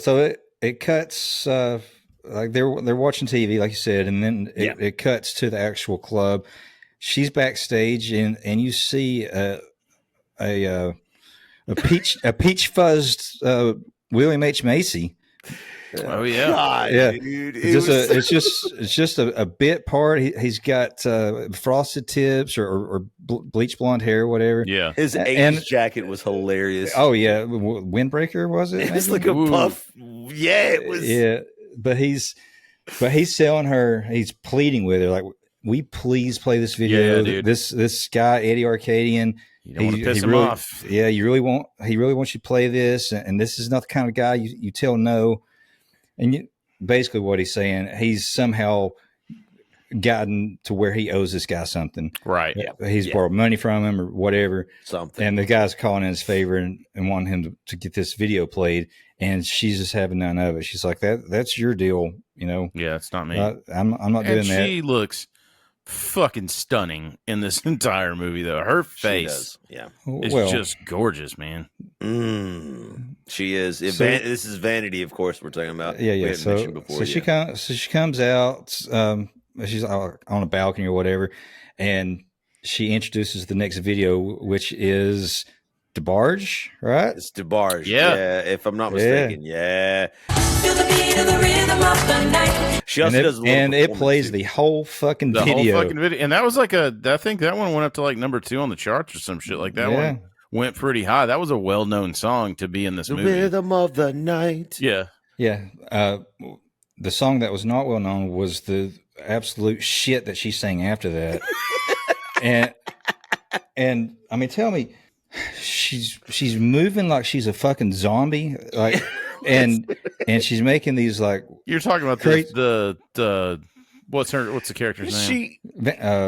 So it cuts like they're watching TV, like you said, and then it cuts to the actual club. She's backstage, and you see a peach fuzzed William H. Macy. Oh yeah, God, dude. It's just a bit part. He's got frosted tips or bleach blonde hair, whatever. Yeah, his 80s jacket was hilarious. Oh yeah, windbreaker was it? It's like a puff. Yeah, it was. Yeah, but he's selling her. He's pleading with her like, "We please play this video." Yeah, dude. This guy Eddie Arcadian. You don't want to piss him really, off. Yeah, he really wants you to play this, and this is not the kind of guy you tell no. And basically what he's saying, he's somehow gotten to where he owes this guy something. Right. Yeah. He's borrowed money from him or whatever. Something. And the guy's calling in his favor and wanting him to get this video played. And she's just having none of it. She's like, that's your deal, Yeah, it's not me. I'm not doing that. She looks fucking stunning in this entire movie, though. Her face is just gorgeous, man. She is. This is Vanity, of course, we're talking about. Yeah. She comes out. She's on a balcony or whatever, and she introduces the next video, which is DeBarge, right? It's DeBarge. Yeah, if I'm not mistaken. Yeah. Feel the beat of the rhythm of the night. She also does, and it plays the whole fucking video. And that was like I think that one went up to like number 2 on the charts or some shit like that one. went pretty high. That was a well-known song to be in this movie. Rhythm of the night. Yeah. Yeah. The song that was not well known was the absolute shit that she sang after that. and I mean, tell me, she's moving like she's a fucking zombie, like, and she's making these like. You're talking about the what's the character's name?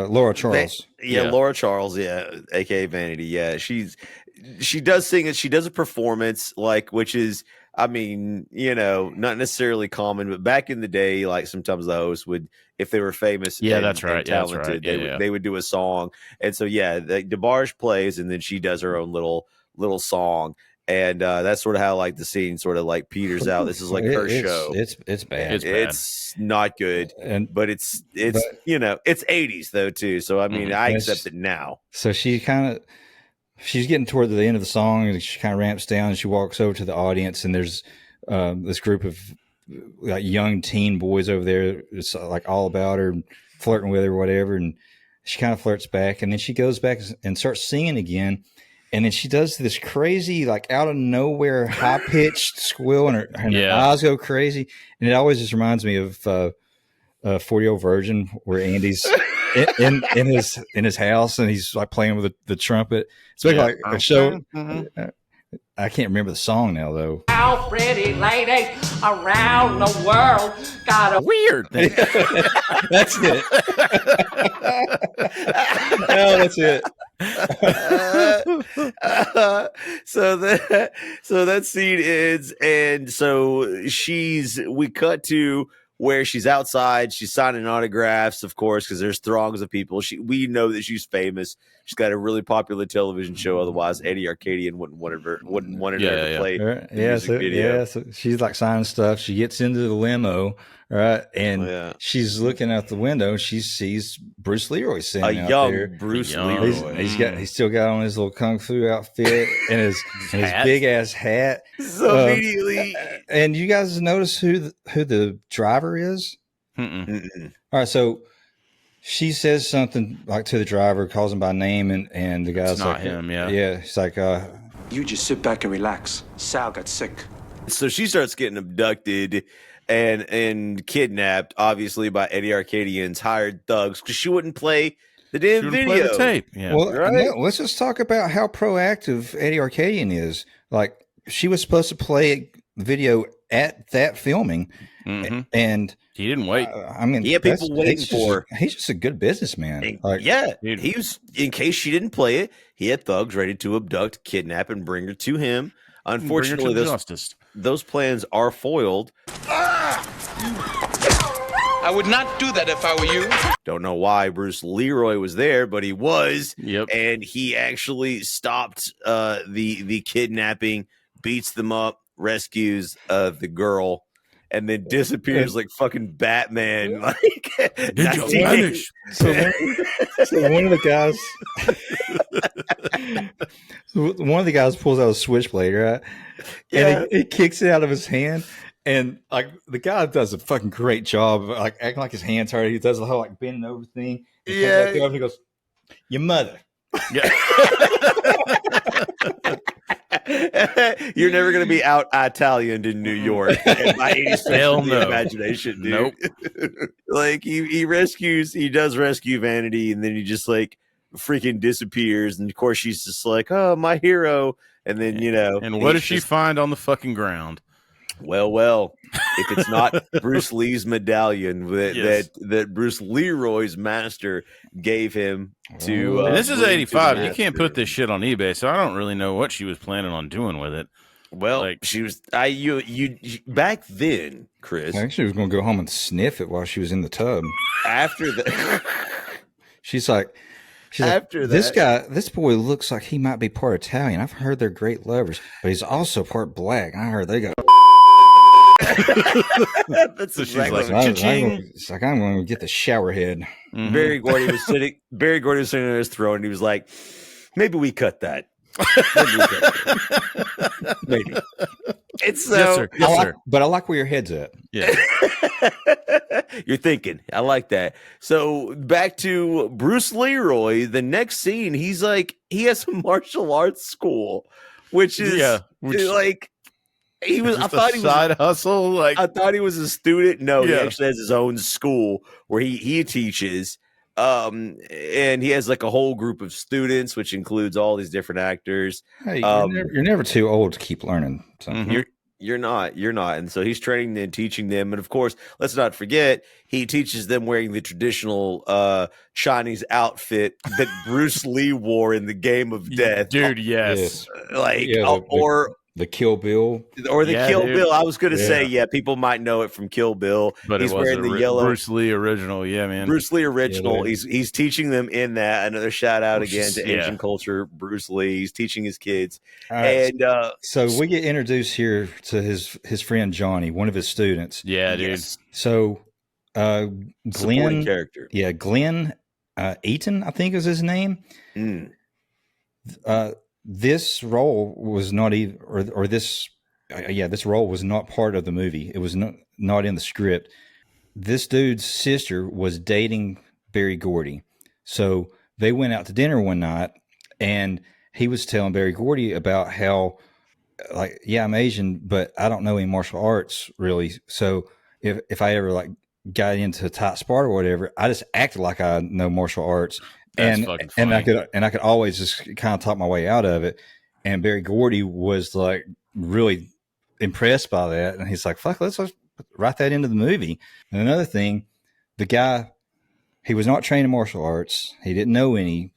Laura Charles. Laura Charles, aka Vanity. Yeah, she does sing it. She does a performance which is, I mean, not necessarily common, but back in the day, like sometimes the host would, if they were famous, that's right, and talented, they would do a song, and so DeBarge plays, and then she does her own little song. And that's sort of how like the scene sort of like peters out. This is like her show. It's bad. It's not good, but it's 80s though too. So I mean, I accept it now. So she's getting toward the end of the song, and she kind of ramps down, and she walks over to the audience, and there's this group of like young teen boys over there. It's like all about her, flirting with her, or whatever. And she kind of flirts back, and then she goes back and starts singing again. And then she does this crazy, like out of nowhere, high pitched squeal, and her eyes go crazy. And it always just reminds me of 40-Year-Old Virgin, where Andy's in his house, and he's like playing with the trumpet. It's like a show. I can't remember the song now, though. How pretty ladies around the world got a weird. That's it. No, that's it. So that scene ends, and so we cut to where she's outside. She's signing autographs, of course, because there's throngs of people. We know that she's famous. She's got a really popular television show. Otherwise, Eddie Arcadian wouldn't want her to play the music video. So she's like signing stuff. She gets into the limo, right? And she's looking out the window, and she sees Bruce Leeroy sitting out there. Bruce Leeroy. He's still got on his little kung fu outfit and his big ass hat. So immediately, and you guys notice who the driver is? Mm-mm. All right, so she says something like to the driver, calls him by name, and the guy's it's not like, him, it's like, you just sit back and relax. Sal got sick. So she starts getting abducted and kidnapped, obviously by Eddie Arcadian's hired thugs, because she wouldn't play the damn video. Play the tape. Yeah. Well, right? no, let's just talk about how proactive Eddie Arcadian is. Like, she was supposed to play the video at that filming, and he didn't wait. I mean, he had people waiting for her. He's just a good businessman. Dude. He was, in case she didn't play it, he had thugs ready to abduct, kidnap, and bring her to him. Unfortunately, those plans are foiled. I would not do that if I were you. Don't know why Bruce Leeroy was there, but he was. Yep. And he actually stopped the kidnapping, beats them up, rescues the girl, and then disappears like fucking Batman. Like, did you vanish? So one of the guys pulls out a switchblade, right? And he kicks it out of his hand. And like the guy does a fucking great job of like acting like his hands hurt. He does the whole like bending over thing. And he goes, "Your mother." Yeah. You're never gonna be out Italian in New York by any stretch of the imagination, dude. Nope. Like he does rescue Vanity, and then he just like freaking disappears. And of course she's just like, "Oh, my hero." And then and what does she find on the fucking ground? Well, if it's not Bruce Lee's medallion that Bruce Leroy's master gave him to. This is 85. You can't put this shit on eBay, so I don't really know what she was planning on doing with it. Well, she was. You back then, Chris. I think she was going to go home and sniff it while she was in the tub. After that, she's like, this boy looks like he might be part Italian. I've heard they're great lovers, but he's also part black. I heard they got. That's exactly it's like I'm going to get the shower head. Berry Gordy was sitting on his throne, and he was like, "Maybe we cut that." Maybe. It's yes, sir. Yes, sir. But I like where your head's at. Yeah. You're thinking. I like that. So back to Bruce Leroy. The next scene, he has a martial arts school, which is like he was. I thought he was side hustle. Like I thought he was a student. No, he actually has his own school where he teaches. And he has like a whole group of students, which includes all these different actors. Hey, you're never too old to keep learning. You're not. And so he's training and teaching them. And of course, let's not forget, he teaches them wearing the traditional Chinese outfit that Bruce Lee wore in the Game of Death. Dude, yes. The Kill Bill. Or the Kill Bill. I was going to say, people might know it from Kill Bill. But he's wearing the yellow Bruce Lee original. Yeah, man. Bruce Lee original. He's teaching them in that. Another shout out again to Asian culture. Bruce Lee. He's teaching his kids. And so we get introduced here to his friend Johnny, one of his students. Yeah, dude. So Glenn character. Yeah, Glenn Eaton, I think is his name. This role was not even, this role was not part of the movie. It was not in the script. This dude's sister was dating Berry Gordy. So they went out to dinner one night and he was telling Berry Gordy about how, like, I'm Asian, but I don't know any martial arts really. So if I ever like got into a tight spar or whatever, I just acted like I know martial arts. And I could always just kind of talk my way out of it. And Berry Gordy was like really impressed by that, and he's like, "Fuck, let's write that into the movie." And another thing, the guy, he was not trained in martial arts. He didn't know any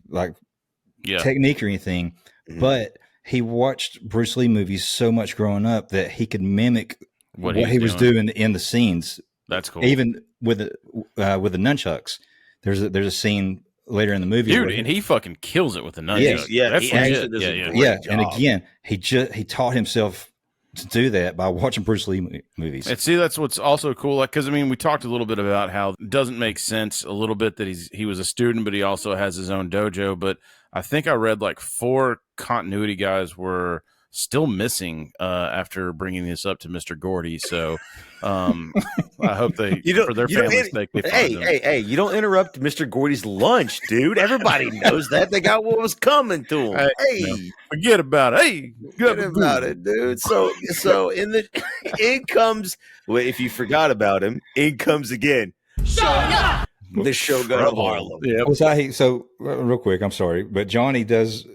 technique or anything, but he watched Bruce Lee movies so much growing up that he could mimic what he was doing in the scenes. That's cool. Even with the nunchucks, there's a scene later in the movie, dude, and he fucking kills it with the nunchuck. That's legit. And again, he taught himself to do that by watching Bruce Lee movies. And see, that's what's also cool. Like, because I mean, we talked a little bit about how it doesn't make sense a little bit that he was a student, but he also has his own dojo. But I think I read like 4 continuity guys were still missing after bringing this up to Mr. Gordy. So I hope for their family's sake, they find them. Hey, you don't interrupt Mr. Gordy's lunch, dude. Everybody knows that. They got what was coming to them. Hey, forget about it. Hey, forget about it, dude. So in comes, if you forgot about him, in comes again. Sho'nuff! The Shogun of Harlem. Yeah. So real quick, I'm sorry, but Johnny does.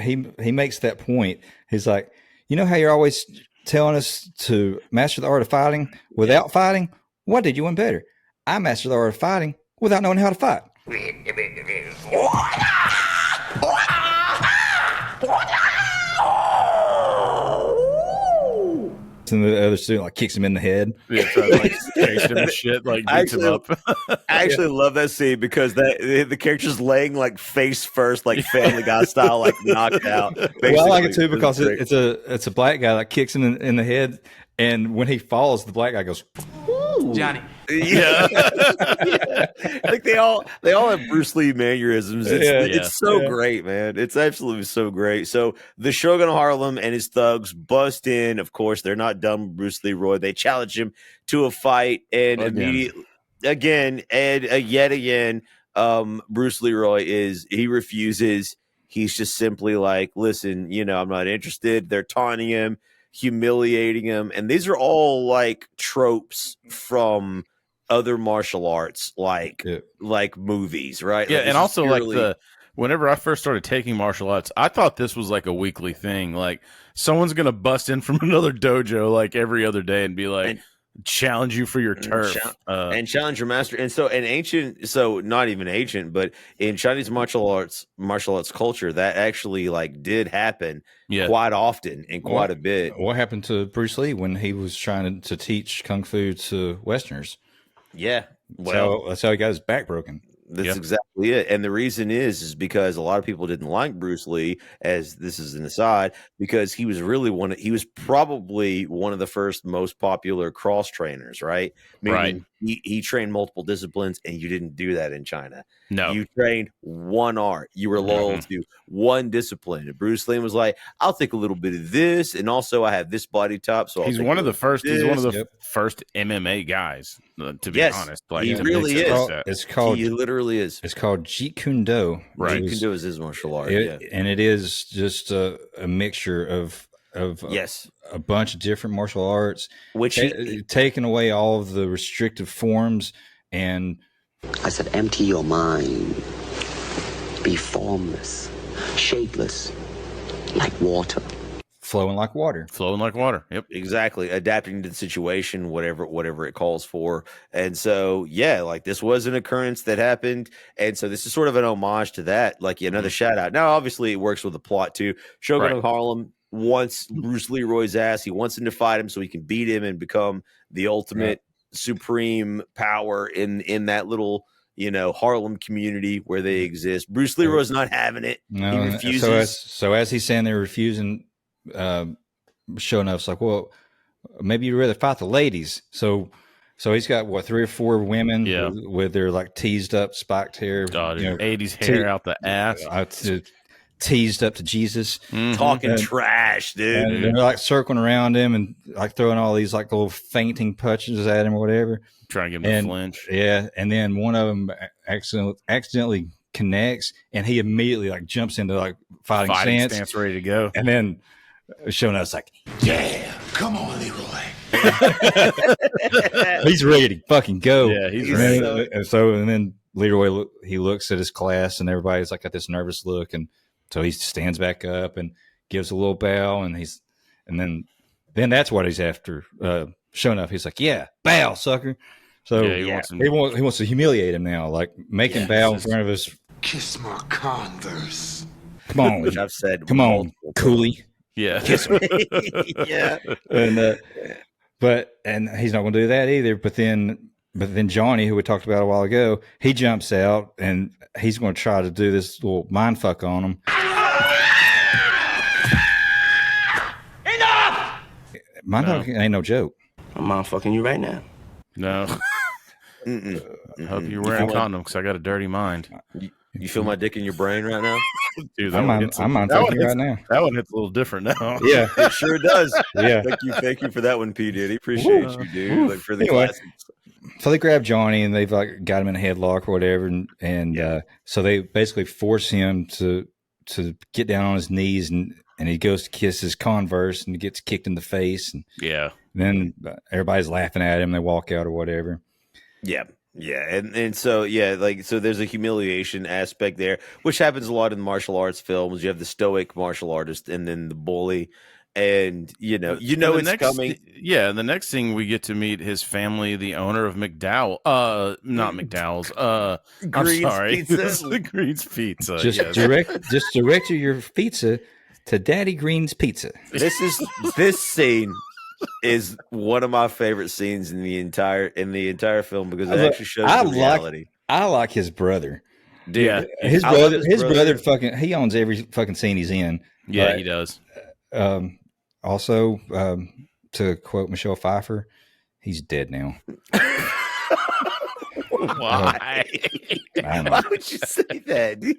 He makes that point. He's like, you know how you're always telling us to master the art of fighting without fighting? What did you want better? I mastered the art of fighting without knowing how to fight. And the other student like kicks him in the head. Yeah, like chased him and shit, like beats him up. I actually love that scene because the character's laying like face first, like Family Guy style, like knocked out. Well, I like it too because it's a black guy that kicks him in the head, and when he falls, the black guy goes, "Ooh, Johnny." Yeah. Like they all have Bruce Lee mannerisms. It's so great, man. It's absolutely so great. So the Shogun of Harlem and his thugs bust in. Of course, they're not done with Bruce Leroy. They challenge him to a fight, and immediately yet again, Bruce Leroy he refuses. He's just simply like, listen, I'm not interested. They're taunting him, humiliating him, and these are all like tropes from other martial arts, like movies, right? Yeah, like, and also like whenever I first started taking martial arts, I thought this was like a weekly thing. Like someone's gonna bust in from another dojo like every other day and be like, challenge you for your turf, and challenge your master. And so not even ancient, but in Chinese martial arts culture, that actually like did happen quite often and quite a bit. What happened to Bruce Lee when he was trying to teach kung fu to Westerners? Yeah, well, that's how he got his back broken. That's exactly it. And the reason is because a lot of people didn't like Bruce Lee, as this is an aside, because he was probably one of the first most popular cross trainers, right? Meaning he trained multiple disciplines, and you didn't do that in China. No. You trained one art. You were loyal to one discipline. And Bruce Lee was like, I'll take a little bit of this, and also I have this body type. So he's one of the first first MMA guys, to be honest. Like, he really is. It's called he literally is. It's called Jeet Kune Do. Right. Jeet Kune Do is his martial art. And it is just a mixture of a bunch of different martial arts, which taking away all of the restrictive forms. And I said, empty your mind. Be formless, shapeless, like water. Flowing like water. Yep, exactly. Adapting to the situation, whatever it calls for. And so, like this was an occurrence that happened, and so this is sort of an homage to that. Like another shout out. Now, obviously, it works with the plot too. Shogun of Harlem wants Bruce Leroy's ass. He wants him to fight him so he can beat him and become the ultimate supreme power in that little Harlem community where they exist. Bruce Leroy's not having it. No, he refuses. So as he's saying they're refusing. Sho'nuff's like, well, maybe you'd rather fight the ladies. So he's got 3 or 4 women with their like teased up spiked hair, 80s hair out the ass, teased up to Jesus, talking trash, dude. And they're like circling around him and like throwing all these like little fainting punches at him or whatever, trying to get him to flinch. Yeah, and then one of them accidentally connects, and he immediately like jumps into like fighting stance, ready to go, and then Sho'nuff's like, yeah, come on, Leroy. He's ready to fucking go. Yeah, he's ready. And then Leroy, he looks at his class, and everybody's like got this nervous look, and so he stands back up and gives a little bow, and then that's what he's after. Sho'nuff, he's like, yeah, bow, sucker. So he wants to humiliate him now, like make him bow in front of us. Kiss my Converse. Come on, which I've said. Come on, coolie. Yeah. Yeah. And he's not going to do that either. But then Johnny, who we talked about a while ago, he jumps out and he's going to try to do this little mind fuck on him. Enough! Mind fuck ain't no joke. I'm mind fucking you right now. No. I hope you're wearing a condom because I got a dirty mind. You feel my dick in your brain right now? Dude, I'm on fucking right now. That one hits a little different now. Yeah, it sure does. Yeah. Thank you for that one, P. Diddy. Appreciate you, dude. Like for the classics. So they grab Johnny and they've like got him in a headlock or whatever, and so they basically force him to get down on his knees, and he goes to kiss his Converse and he gets kicked in the face, and then everybody's laughing at him. They walk out or whatever. Yeah, and so so there's a humiliation aspect there, which happens a lot in martial arts films. You have the stoic martial artist and then the bully, and it's coming. Yeah, the next thing we get to meet his family, the owner of McDowell, not McDowell's, Green's I'm sorry, Pizza. the Green's Pizza. Just direct your pizza to Daddy Green's Pizza. This scene is one of my favorite scenes in the entire film because it actually shows the reality. I like his brother. Dude, yeah, his brother fucking he owns every fucking scene he's in. Yeah, but, he does. Also, to quote Michelle Pfeiffer, he's dead now. Why? Why would you say that?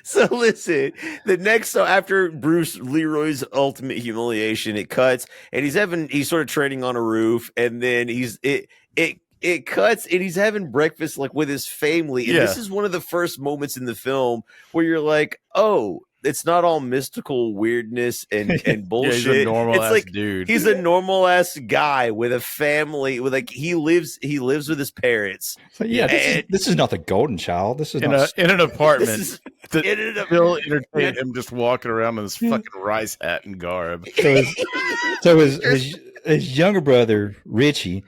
So listen, after Bruce Leroy's ultimate humiliation, it cuts, and he's sort of training on a roof, and then it cuts, and he's having breakfast like with his family, and this is one of the first moments in the film where you're like, oh, it's not all mystical weirdness and bullshit. He's a normal ass dude. He's a normal ass guy with a family. With he lives with his parents. So this is not the Golden Child. This is in an apartment. Still entertain him just walking around in this fucking rice hat and garb. So his younger brother Richie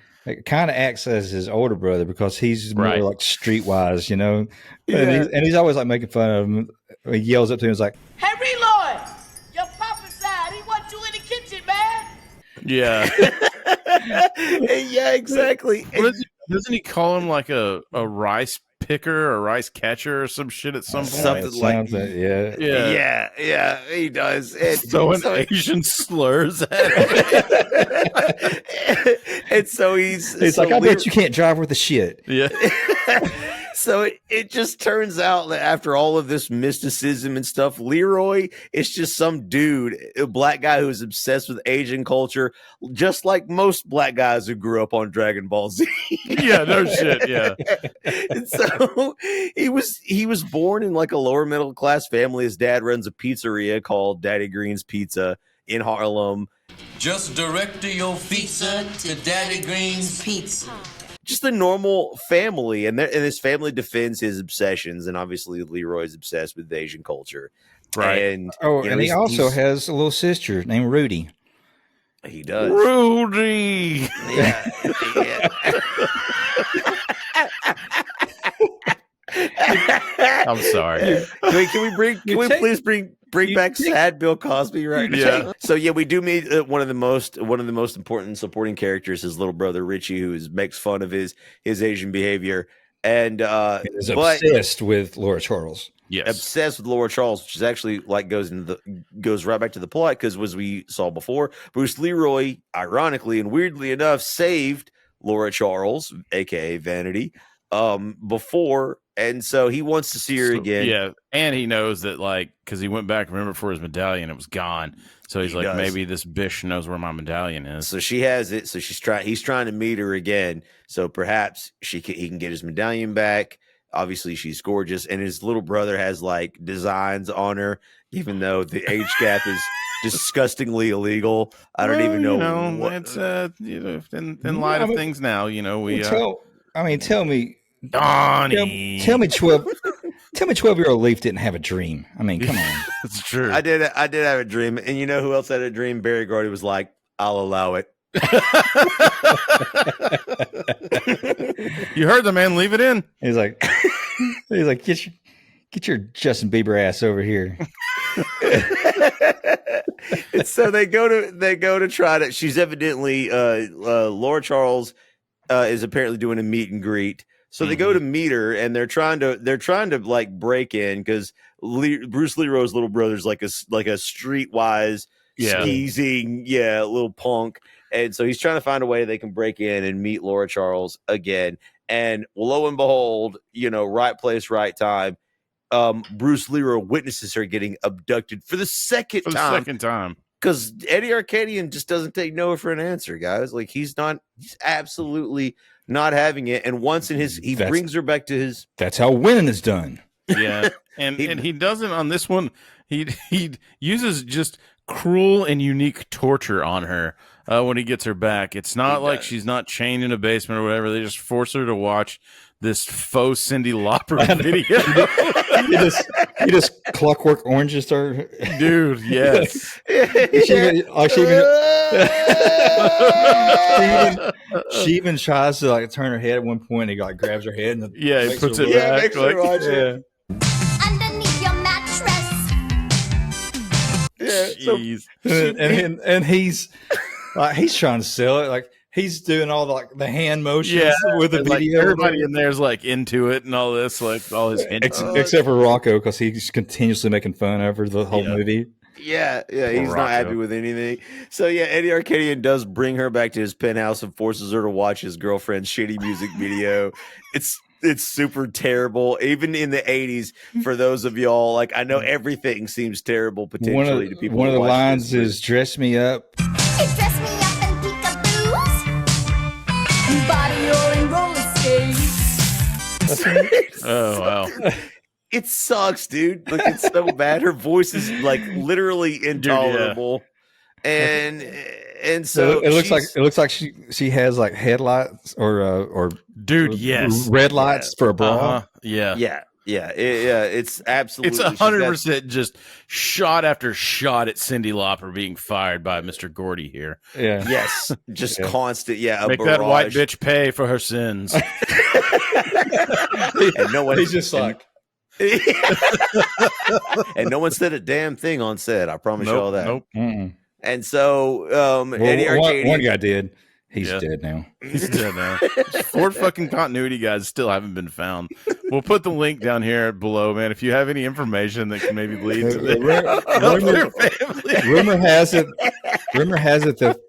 kind of acts as his older brother because he's more like streetwise, And he's always like making fun of him. He yells up to him, he's like, Hey, Leroy, your papa said he wants you in the kitchen, man. Yeah. Yeah, exactly. Doesn't he call him like a rice picker or rice catcher or some shit at some point. Something like yeah, he does. And throwing Asian slurs at it. And so he's like, I bet you can't drive worth a shit. Yeah. So it just turns out that after all of this mysticism and stuff, Leroy is just some dude, a black guy who is obsessed with Asian culture, just like most black guys who grew up on Dragon Ball Z. Yeah, no shit. Yeah. And so he was born in like a lower middle class family. His dad runs a pizzeria called Daddy Green's Pizza in Harlem. Just direct your pizza to Daddy Green's Pizza. Just a normal family, and his family defends his obsessions, and obviously Leroy's obsessed with Asian culture, right? And and he also has a little sister named Rudy. He does, Rudy. Yeah. I'm sorry. Can we please bring back sad Bill Cosby right now? Yeah. So yeah, we do meet one of the most important supporting characters, his little brother Richie, who makes fun of his Asian behavior and is obsessed with Laura Charles. Yes, obsessed with Laura Charles, which is actually like goes right back to the plot, because as we saw before, Bruce Leroy, ironically and weirdly enough, saved Laura Charles, aka Vanity, before. And so he wants to see her again. Yeah, and he knows that, like, because he went back, remember, for his medallion, it was gone. So he's like, maybe this bitch knows where my medallion is. So she has it. So he's trying to meet her again. So perhaps he can get his medallion back. Obviously, she's gorgeous, and his little brother has like designs on her, even though the age gap is disgustingly illegal. I don't even know. It's in light of things now, we tell me. Donnie. Tell me 12-year-old Leaf didn't have a dream. I mean, come on. It's true. I did have a dream. And you know who else had a dream? Barry Gordy was like, I'll allow it. You heard the man, leave it in. He's like, get your Justin Bieber ass over here. And so they go to try to, she's evidently Laura Charles is apparently doing a meet and greet. So they go to meet her, and they're trying to like break in, because Bruce Leroy's little brother's like a streetwise skeezing little punk, and so he's trying to find a way they can break in and meet Laura Charles again. And lo and behold, right place, right time. Bruce Leroy witnesses her getting abducted for the second time. Because Eddie Arcadian just doesn't take no for an answer, guys. Like he's absolutely not having it. And once he brings her back to his. That's how winning is done. Yeah, and he doesn't on this one. He uses just cruel and unique torture on her when he gets her back. It's not like she's not chained in a basement or whatever. They just force her to watch this faux Cyndi Lauper video. he just Clockwork Oranges her. Dude, yes. She even tries to like turn her head at one point. And he like grabs her head and he puts it back. Makes her watch it. Underneath your mattress. Yeah, and he's like he's trying to sell it. Like he's doing all the hand motions with the video. Like everybody in there's like into it and all this, like all his except for Rocco, because he's continuously making fun of her the whole movie. Yeah, he's not happy with anything. So yeah, Eddie Arcadian does bring her back to his penthouse and forces her to watch his girlfriend's shitty music video. It's super terrible, even in the 80s. For those of y'all, like I know everything seems terrible potentially to people. One of the lines is "Dress me up." You dress me up in peekaboos, body or in roller skates. Oh wow. It sucks, dude. Like it's so bad. Her voice is like literally intolerable, and so it looks like she has like headlights or dude, yes, red lights for a bra. Yeah. It's absolutely. It's 100% just shot after shot at Cyndi Lauper being fired by Mr. Gordy here. Yeah. Yes. Just constant. Yeah. Make that white bitch pay for her sins. And no one. He's just like. And no one said a damn thing on set. I promise you all that. Nope. And so Eddie Arcadian, one guy did. He's dead now. He's dead now. 4 fucking continuity guys still haven't been found. We'll put the link down here below, man. If you have any information that can maybe lead to their family. Rumor has it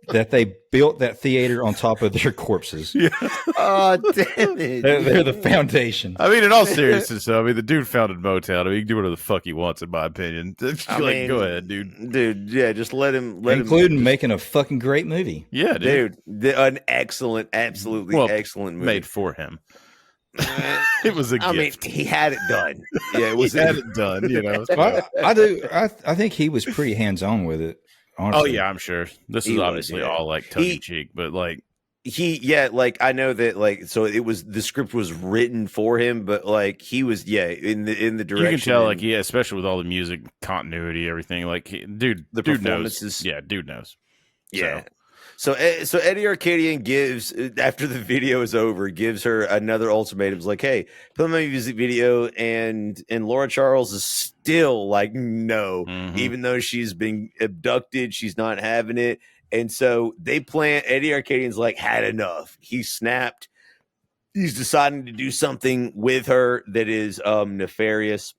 that they built that theater on top of their corpses. Yeah. Oh, damn it. They're the foundation. I mean, in all seriousness, though, I mean, the dude founded Motown. I mean, he can do whatever the fuck he wants, in my opinion. Go ahead, dude. Dude, yeah, just let him. Including making a fucking great movie. Yeah, dude. An excellent, absolutely excellent movie. Made for him. It was a gift. I mean, he had it done. Yeah, it was. He had it done. You know, I think he was pretty hands on with it. Honestly. Oh yeah, I'm sure. This is obviously all like tongue in cheek, but like I know that so it was the script was written for him, but like he was in the direction. You can tell especially with all the music continuity, everything. Like dude knows. Yeah, dude knows. Yeah. So Eddie Arcadian gives, after the video is over, gives her another ultimatum. It's like, hey, put my music video, and Laura Charles is still like, no, even though she's been abducted, she's not having it. And so Eddie Arcadian's like, had enough. He snapped. He's deciding to do something with her that is nefarious.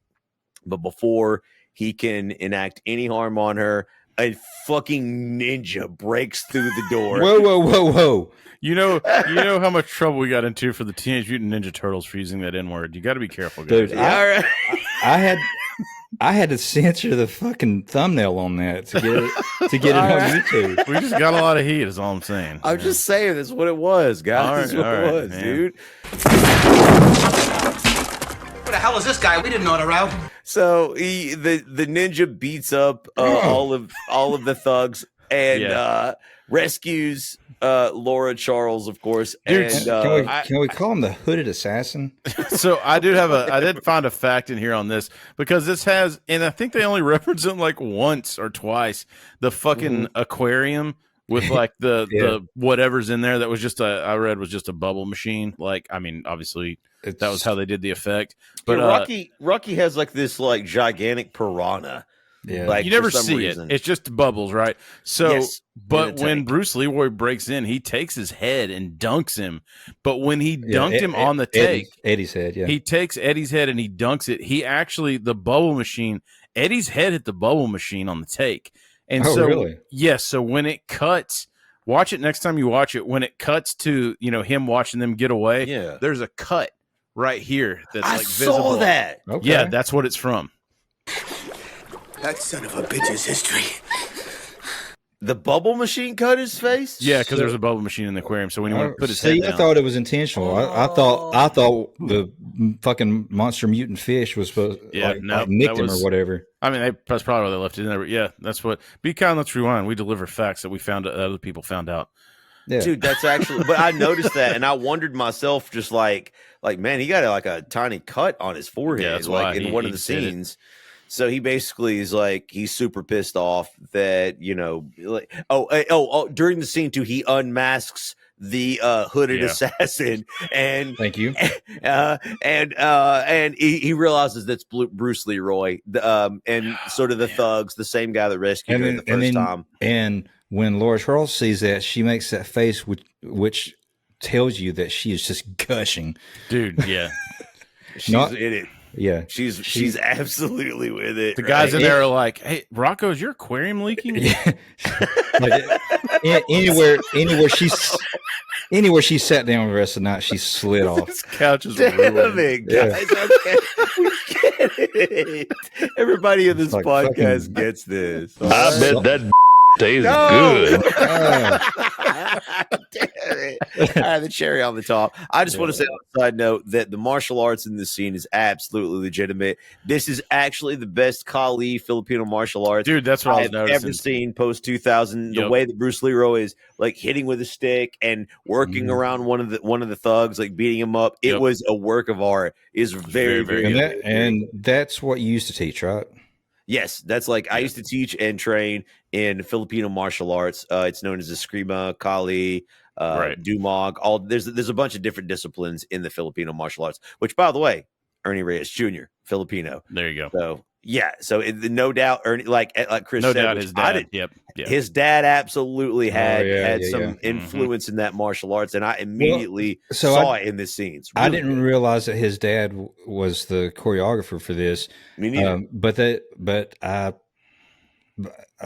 But before he can enact any harm on her, a fucking ninja breaks through the door. Whoa. You know how much trouble we got into for the Teenage Mutant Ninja Turtles for using that N-word. You got to be careful, guys. Dude, I had to censor the fucking thumbnail on that to get it on YouTube. We just got a lot of heat, is all I'm saying. I'm just saying that's what it was, guys. That's what it was, man. dude. Who the hell is this guy? We didn't order out. So the ninja beats up all of the thugs and rescues Laura Charles, of course. Dude, and can we call him the hooded assassin? So I did find a fact in here on this, because this has, and I think they only reference it like once or twice, the fucking aquarium with like the whatever's in there that was just I read was just a bubble machine. Like, I mean, obviously that was how they did the effect. But Rocky has like this like gigantic piranha. Yeah, like, you never see reason. it. It's just bubbles, right? So, Yes, but when Bruce Leroy breaks in, he takes his head and dunks him. But when he dunked him on the take, Eddie's head, he takes Eddie's head and he dunks it. He actually, the bubble machine, Eddie's head hit the bubble machine on the take. And really? Yes. So when it cuts, watch it next time you watch it. When it cuts to him watching them get away, there's a cut right here that's like visible. I saw that. Okay. Yeah, that's what it's from. That son of a bitch's history. The bubble machine cut his face? Yeah, because there's a bubble machine in the aquarium. So when he went to put his head down. I thought it was intentional. I thought the fucking monster mutant fish was supposed to nicked him or whatever. I mean, that's probably why they left it in there. But yeah, that's what. Be kind. Let's rewind. We deliver facts that we found that other people found out. Yeah. Dude, that's actually. But I noticed that, and I wondered myself, just like man, he got like a tiny cut on his forehead, Yeah, that's why in one of the scenes. So he basically is like, he's super pissed off that, during the scene too, he unmasks the hooded assassin, and thank you. And he realizes that's Bruce Leroy, and sort of the thugs, the same guy that rescued her the first time. And when Laura Charles sees that, she makes that face, which tells you that she is just gushing, dude. Yeah, she's in it. Yeah, she's absolutely with it. The guys in there are like, "Hey, Rocco, is your aquarium leaking?" Yeah. Like, anywhere she sat down the rest of the night, she slid off. This couch is Damn ruined. it, guys. Okay. We get it. Everybody in this podcast gets this. I bet that tastes good. Damn it. The cherry on the top. I just want to say on a side note that the martial arts in this scene is absolutely legitimate. This is actually the best Kali Filipino martial arts, dude. That's what I've ever seen post 2000. The way that Bruce Leroy is like hitting with a stick and working around one of the thugs, like beating him up. It was a work of art. Is very good. And that's what you used to teach, right? Yes, that's like I used to teach and train in Filipino martial arts. It's known as Eskrima, Kali, Dumog. There's a bunch of different disciplines in the Filipino martial arts. Which, by the way, Ernie Reyes Jr. Filipino. There you go. So Yeah, so no doubt, or like Chris No said, doubt his dad. Yep. His dad absolutely had some Mm-hmm. influence in that martial arts, and I immediately so saw it in this scenes. I didn't realize that his dad was the choreographer for this. Me neither. But I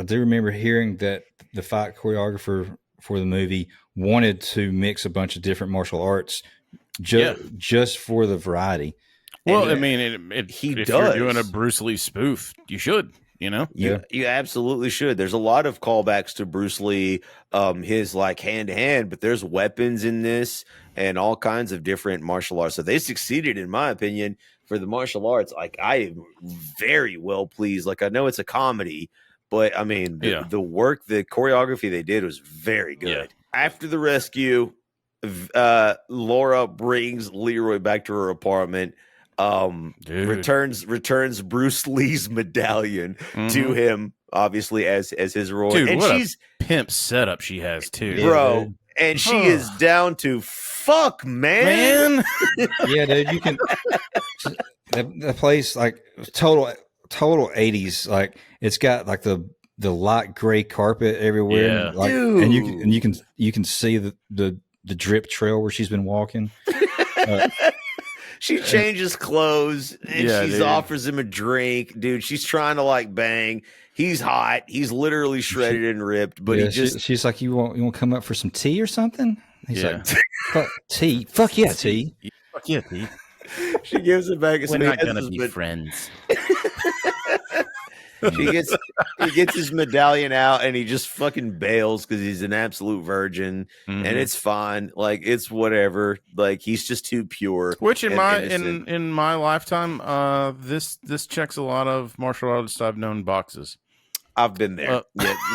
do remember hearing that the fight choreographer for the movie wanted to mix a bunch of different martial arts just for the variety. Well, I mean, if you're doing a Bruce Lee spoof, you should, You absolutely should. There's a lot of callbacks to Bruce Lee, his like hand to hand, but there's weapons in this and all kinds of different martial arts. So they succeeded, in my opinion, for the martial arts. Like, I am very well pleased. Like, I know it's a comedy, but I mean, the work, the choreography they did was very good. Yeah. After the rescue, Laura brings Leroy back to her apartment. Returns Bruce Lee's medallion to him, obviously as his role. Dude, and what she's a pimp setup she has too, bro. And she is down to fuck, man. Yeah, dude, you can. The place like total 80s. Like it's got like the light gray carpet everywhere. Yeah. And, like, and you can see the drip trail where she's been walking. She changes clothes and she offers him a drink. Dude, she's trying to like bang. He's hot. He's literally shredded and ripped, but she's like, you want to come up for some tea or something? He's like, fuck tea. Fuck yeah, tea. Fuck yeah, tea. She gives it back. We're not gonna be friends. He gets his medallion out and he just fucking bails because he's an absolute virgin, and it's fine. Like, it's whatever. Like, he's just too pure. Which in my lifetime, this checks a lot of martial artists I've known boxes. I've been there.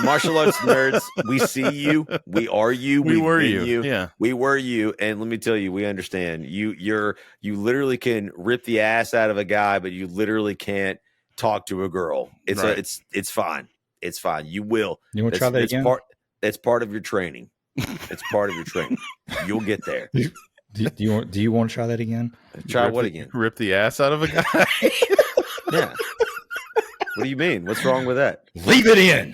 Martial arts nerds, we see you. We are you. We were you. Yeah, we were you. And let me tell you, we understand. You literally can rip the ass out of a guy, but you literally can't talk to a girl. It's fine. It's fine. You will. You want to try that again? That's part of your training. It's part of your training. You'll get there. Do you want to try that again? Try what again? Rip the ass out of a guy? Yeah. What do you mean? What's wrong with that? Leave it in.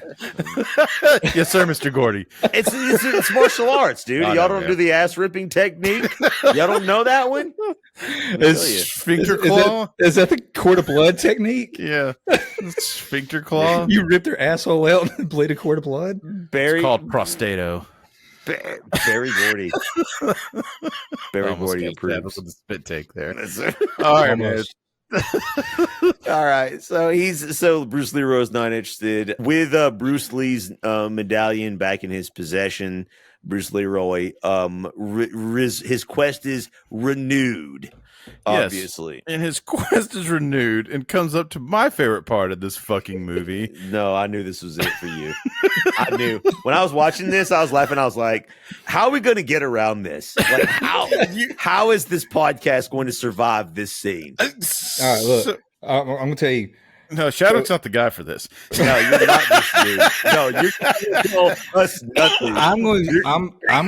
Yes, sir, Mr. Gordy. It's martial arts, dude. Y'all don't do the ass ripping technique. Y'all don't know that one. Sphincter claw. Is that the cord of blood technique? Yeah, sphincter claw. You rip their asshole out and bleed a cord of blood. It's called prostato. Berry Gordy. Berry Gordy approves. With the spit take there. All right, man. All right, so Bruce Leroy is not interested with Bruce Lee's medallion back in his possession. Bruce Leroy, his quest is renewed. Obviously, yes. And his quest is renewed and comes up to my favorite part of this fucking movie. No, I knew this was it for you. I knew when I was watching this, I was laughing. I was like, "How are we going to get around this? Like, how is this podcast going to survive this scene?" All right, look, I'm going to tell you. No, Shadow's not the guy for this. No, you're not this dude. No, you're tell us nothing. I'm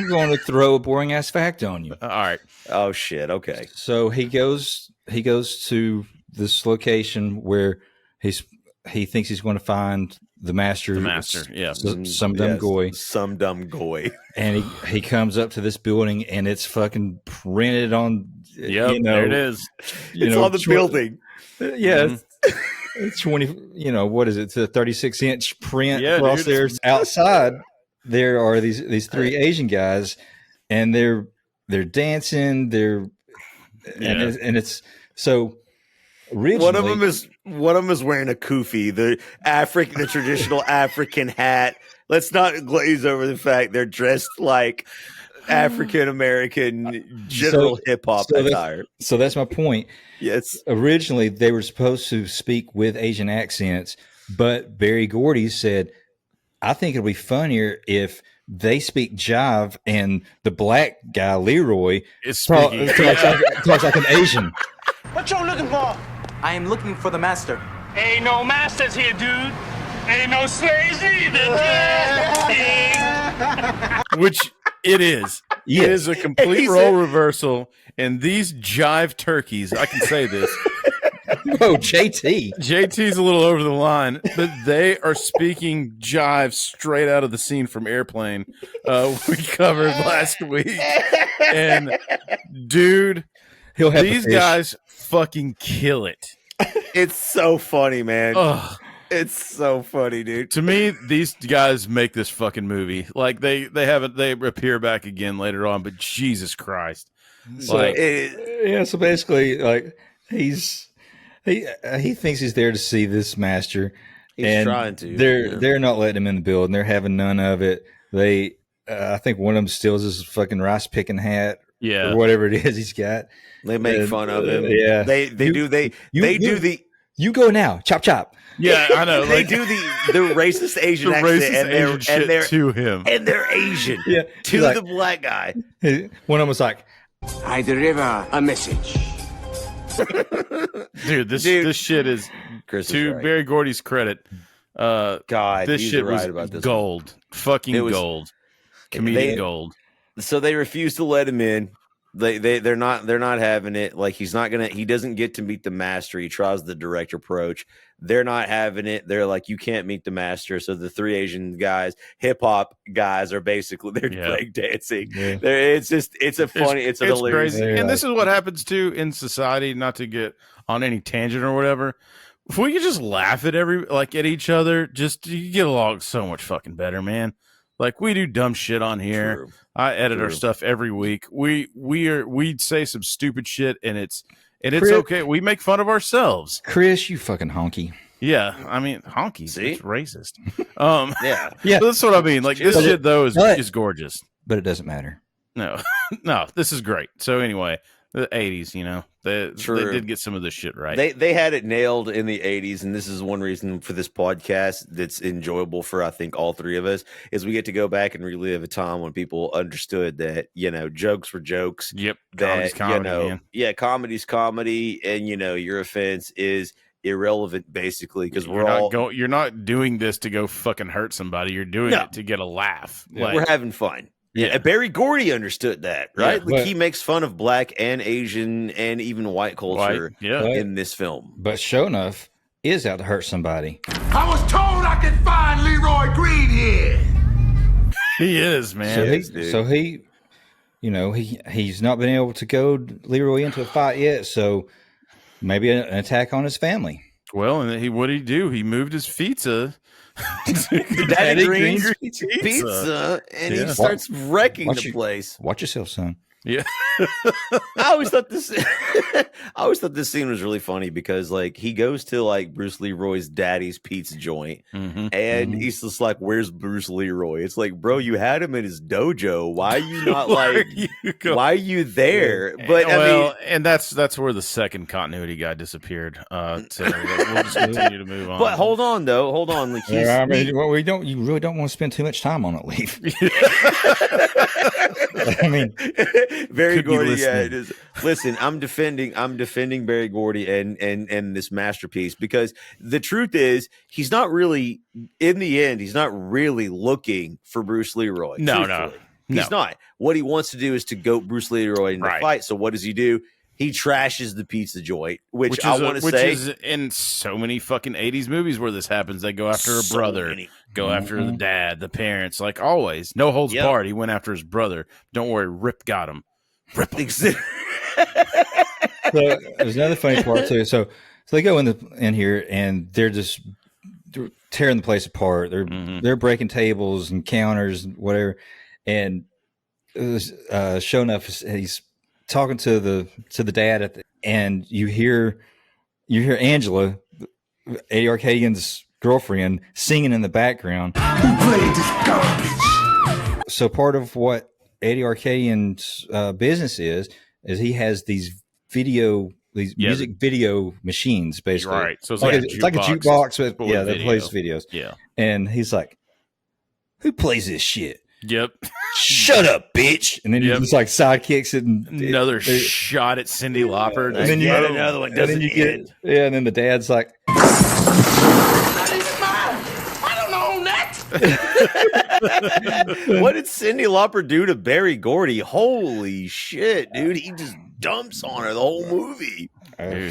going to throw a boring ass fact on you. All right. Oh shit. Okay. So he goes to this location where he thinks he's going to find the master. Yeah. Some dumb goy. Some dumb goy. And he comes up to this building and it's fucking printed on. Yep, there it is. It's on the building. Yeah. It's 20, what is it? It's a 36-inch print across there. Outside, there are these three Asian guys, and they're dancing. And it's so. Originally, one of them is wearing a kufi, the traditional African hat. Let's not glaze over the fact they're dressed like African American general hip hop attire. So that's my point. Yes. Originally, they were supposed to speak with Asian accents, but Berry Gordy said, "I think it'll be funnier if they speak jive and the black guy Leroy talks like an Asian." What y'all looking for? I am looking for the master. Ain't no masters here, dude. Ain't no slaves either. Which it is. Yes. It is a complete role reversal. And these jive turkeys, I can say this, Oh, JT's a little over the line, but they are speaking jive straight out of the scene from Airplane we covered last week. And dude, these guys fucking kill it. It's so funny, man. Ugh. It's so funny, dude. To me, these guys make this fucking movie. Like they appear back again later on, but Jesus Christ. So, so basically, like he thinks he's there to see this master. He's trying to. They're not letting him in the building. They're having none of it. They I think one of them steals his fucking rice picking hat. Yeah. Or whatever it is he's got. They make fun of him. Yeah. They do the you go now, chop chop. Yeah, I know. They do the racist Asian accent, and they're to him, and they're Asian. Yeah, to the black guy. One of them was like, I deliver a message. Dude, this shit is Chris to right. Berry Gordy's credit. God, this shit right was about this gold, fucking gold, comedic gold. So they refuse to let him in. They're not having it. Like he doesn't get to meet the master. He tries the direct approach. They're not having it. They're like, you can't meet the master. So the three Asian guys, hip hop guys, are basically break dancing. Yeah. It's hilarious. Crazy. And this is what happens too in society. Not to get on any tangent or whatever. If we could just laugh at at each other, you get along so much fucking better, man. Like we do dumb shit on here. True. I edit our stuff every week. We say some stupid shit and it's Chris, okay. We make fun of ourselves. Chris, you fucking honky. Yeah, I mean honky. See, it's racist. Yeah. But that's what I mean. Like this shit though is gorgeous. But it doesn't matter. No, this is great. So anyway, the 80s, they did get some of this shit right. They had it nailed in the 80s, and this is one reason for this podcast that's enjoyable for I think all three of us is we get to go back and relive a time when people understood that jokes were jokes. Yep, that comedy's comedy, man. Comedy's comedy, and your offense is irrelevant basically because you're not doing this to go fucking hurt somebody. You're doing it to get a laugh. We're having fun. Yeah, Berry Gordy understood that, right? Yeah, he makes fun of black and Asian and even white culture in this film. But Sho'nuff is out to hurt somebody. I was told I could find Leroy Green here. He is, man. So he's not been able to goad Leroy into a fight yet. So maybe an attack on his family. Well, and what did he do? He moved his pizza. Daddy Green's pizza, and he starts wrecking the place. Watch yourself, son. Yeah. I always thought this scene was really funny because he goes to Bruce Leroy's daddy's pizza joint, and he's just like, "Where's Bruce Leroy?" It's like, bro, you had him in his dojo. Why are you not why are you there? But and that's where the second continuity guy disappeared. So we'll just continue to move on. But hold on. You really don't want to spend too much time on it, Leaf. I mean, Berry Gordy. Listen, I'm defending Berry Gordy and this masterpiece because the truth is he's not really in the end. He's not really looking for Bruce Leroy. No, he's not. What he wants to do is to goat Bruce Leroy in the fight. So what does he do? He trashes the pizza joint, which I want to say is in so many fucking 80s movies where this happens. They go after a brother, go after the dad, the parents, like always. No holds barred. He went after his brother. Don't worry, Rip got him. Rip him. So there's another funny part too. So they go in here and they're tearing the place apart. They're breaking tables and counters and whatever. And Sho'nuff, he's talking to the dad and you hear Angela, Eddie Arcadian's girlfriend, singing in the background. Who played this garbage? So part of what Eddie Arcadian's business is he has these music video machines, basically. Right. So it's like a jukebox, but that video. plays videos. Yeah. And he's like, "Who plays this shit?" Yep. Shut up, bitch. And then he just sidekicks it. And another shot at Cyndi Lauper. And then you get another one. Doesn't end. And then the dad's like, I don't own that. What did Cyndi Lauper do to Berry Gordy? Holy shit, dude. He just dumps on her the whole movie.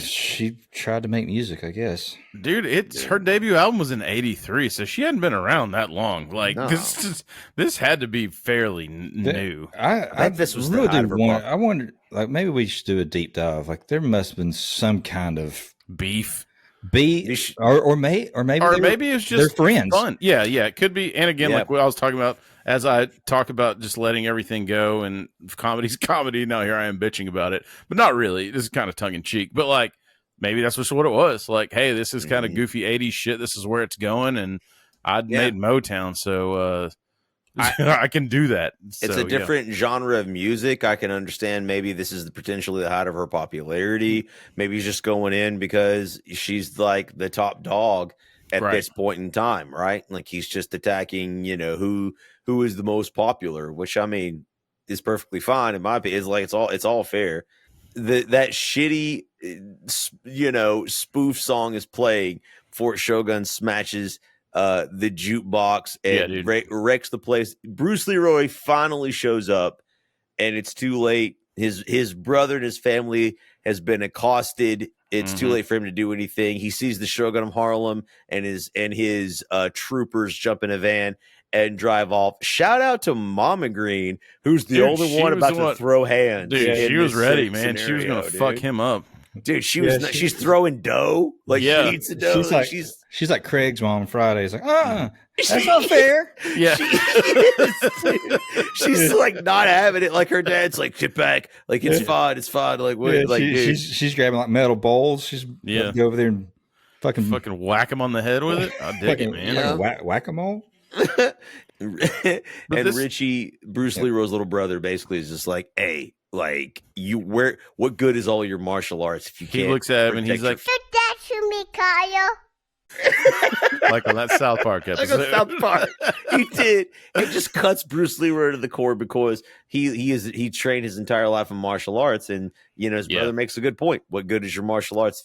She tried to make music, I guess. Dude, her debut album was in '83, so she hadn't been around that long. Like this had to be fairly new. I this was really I wonder, like maybe we should do a deep dive. Like there must have been some kind of beef, or maybe it's just they're friends. Fun. Yeah, it could be. And again, like what I was talking about, as I talk about just letting everything go and comedy's comedy. Now here I am bitching about it, but not really. This is kind of tongue in cheek, but like maybe that's just what it was. Like, hey, this is kind of goofy '80s shit. This is where it's going, and I'd made Motown, so I can do that. It's a different genre of music. I can understand maybe this is potentially the height of her popularity. Maybe he's just going in because she's like the top dog at this point in time, right? Like he's just attacking, who is the most popular, which I mean is perfectly fine in my opinion. It's like it's all fair. That shitty, spoof song is playing before Shogun smashes the jukebox and wrecks the place. Bruce Leeroy finally shows up, and it's too late. His brother and his family has been accosted. It's too late for him to do anything. He sees the Shogun of Harlem and his troopers jump in a van and drive off. Shout out to Mama Green, who's the only one about to throw hands. Dude, she was ready, man. She was going to fuck him up. Dude, she's throwing dough. Like she eats the dough. She's like Craig's mom on Friday. He's like, that's not fair. Yeah. She's like not having it. Like her dad's like, get back. Like it's fine. Like what? Yeah, like she's grabbing like metal bowls. She's go over there and fucking whack him on the head with it. I dig it, man. Whack-a-mole. And Richie, Bruce Leroy's little brother, basically is just like, hey, like what good is all your martial arts if you can't? He looks at him and he's like, that's for me, Kyle. like on that South Park episode. Like on South Park. He did. It just cuts Bruce Leroy to the core because he trained his entire life in martial arts, and his brother makes a good point. What good is your martial arts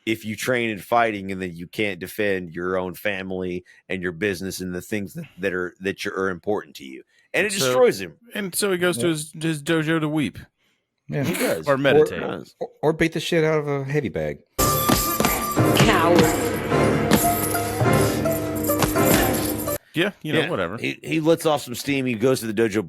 if you train in fighting and then you can't defend your own family and your business and the things that are important to you? And it destroys him. And so he goes to his dojo to weep. Yeah, he does. Or meditate. Or beat the shit out of a heavy bag. Coward. Yeah, whatever. He lets off some steam. He goes to the dojo,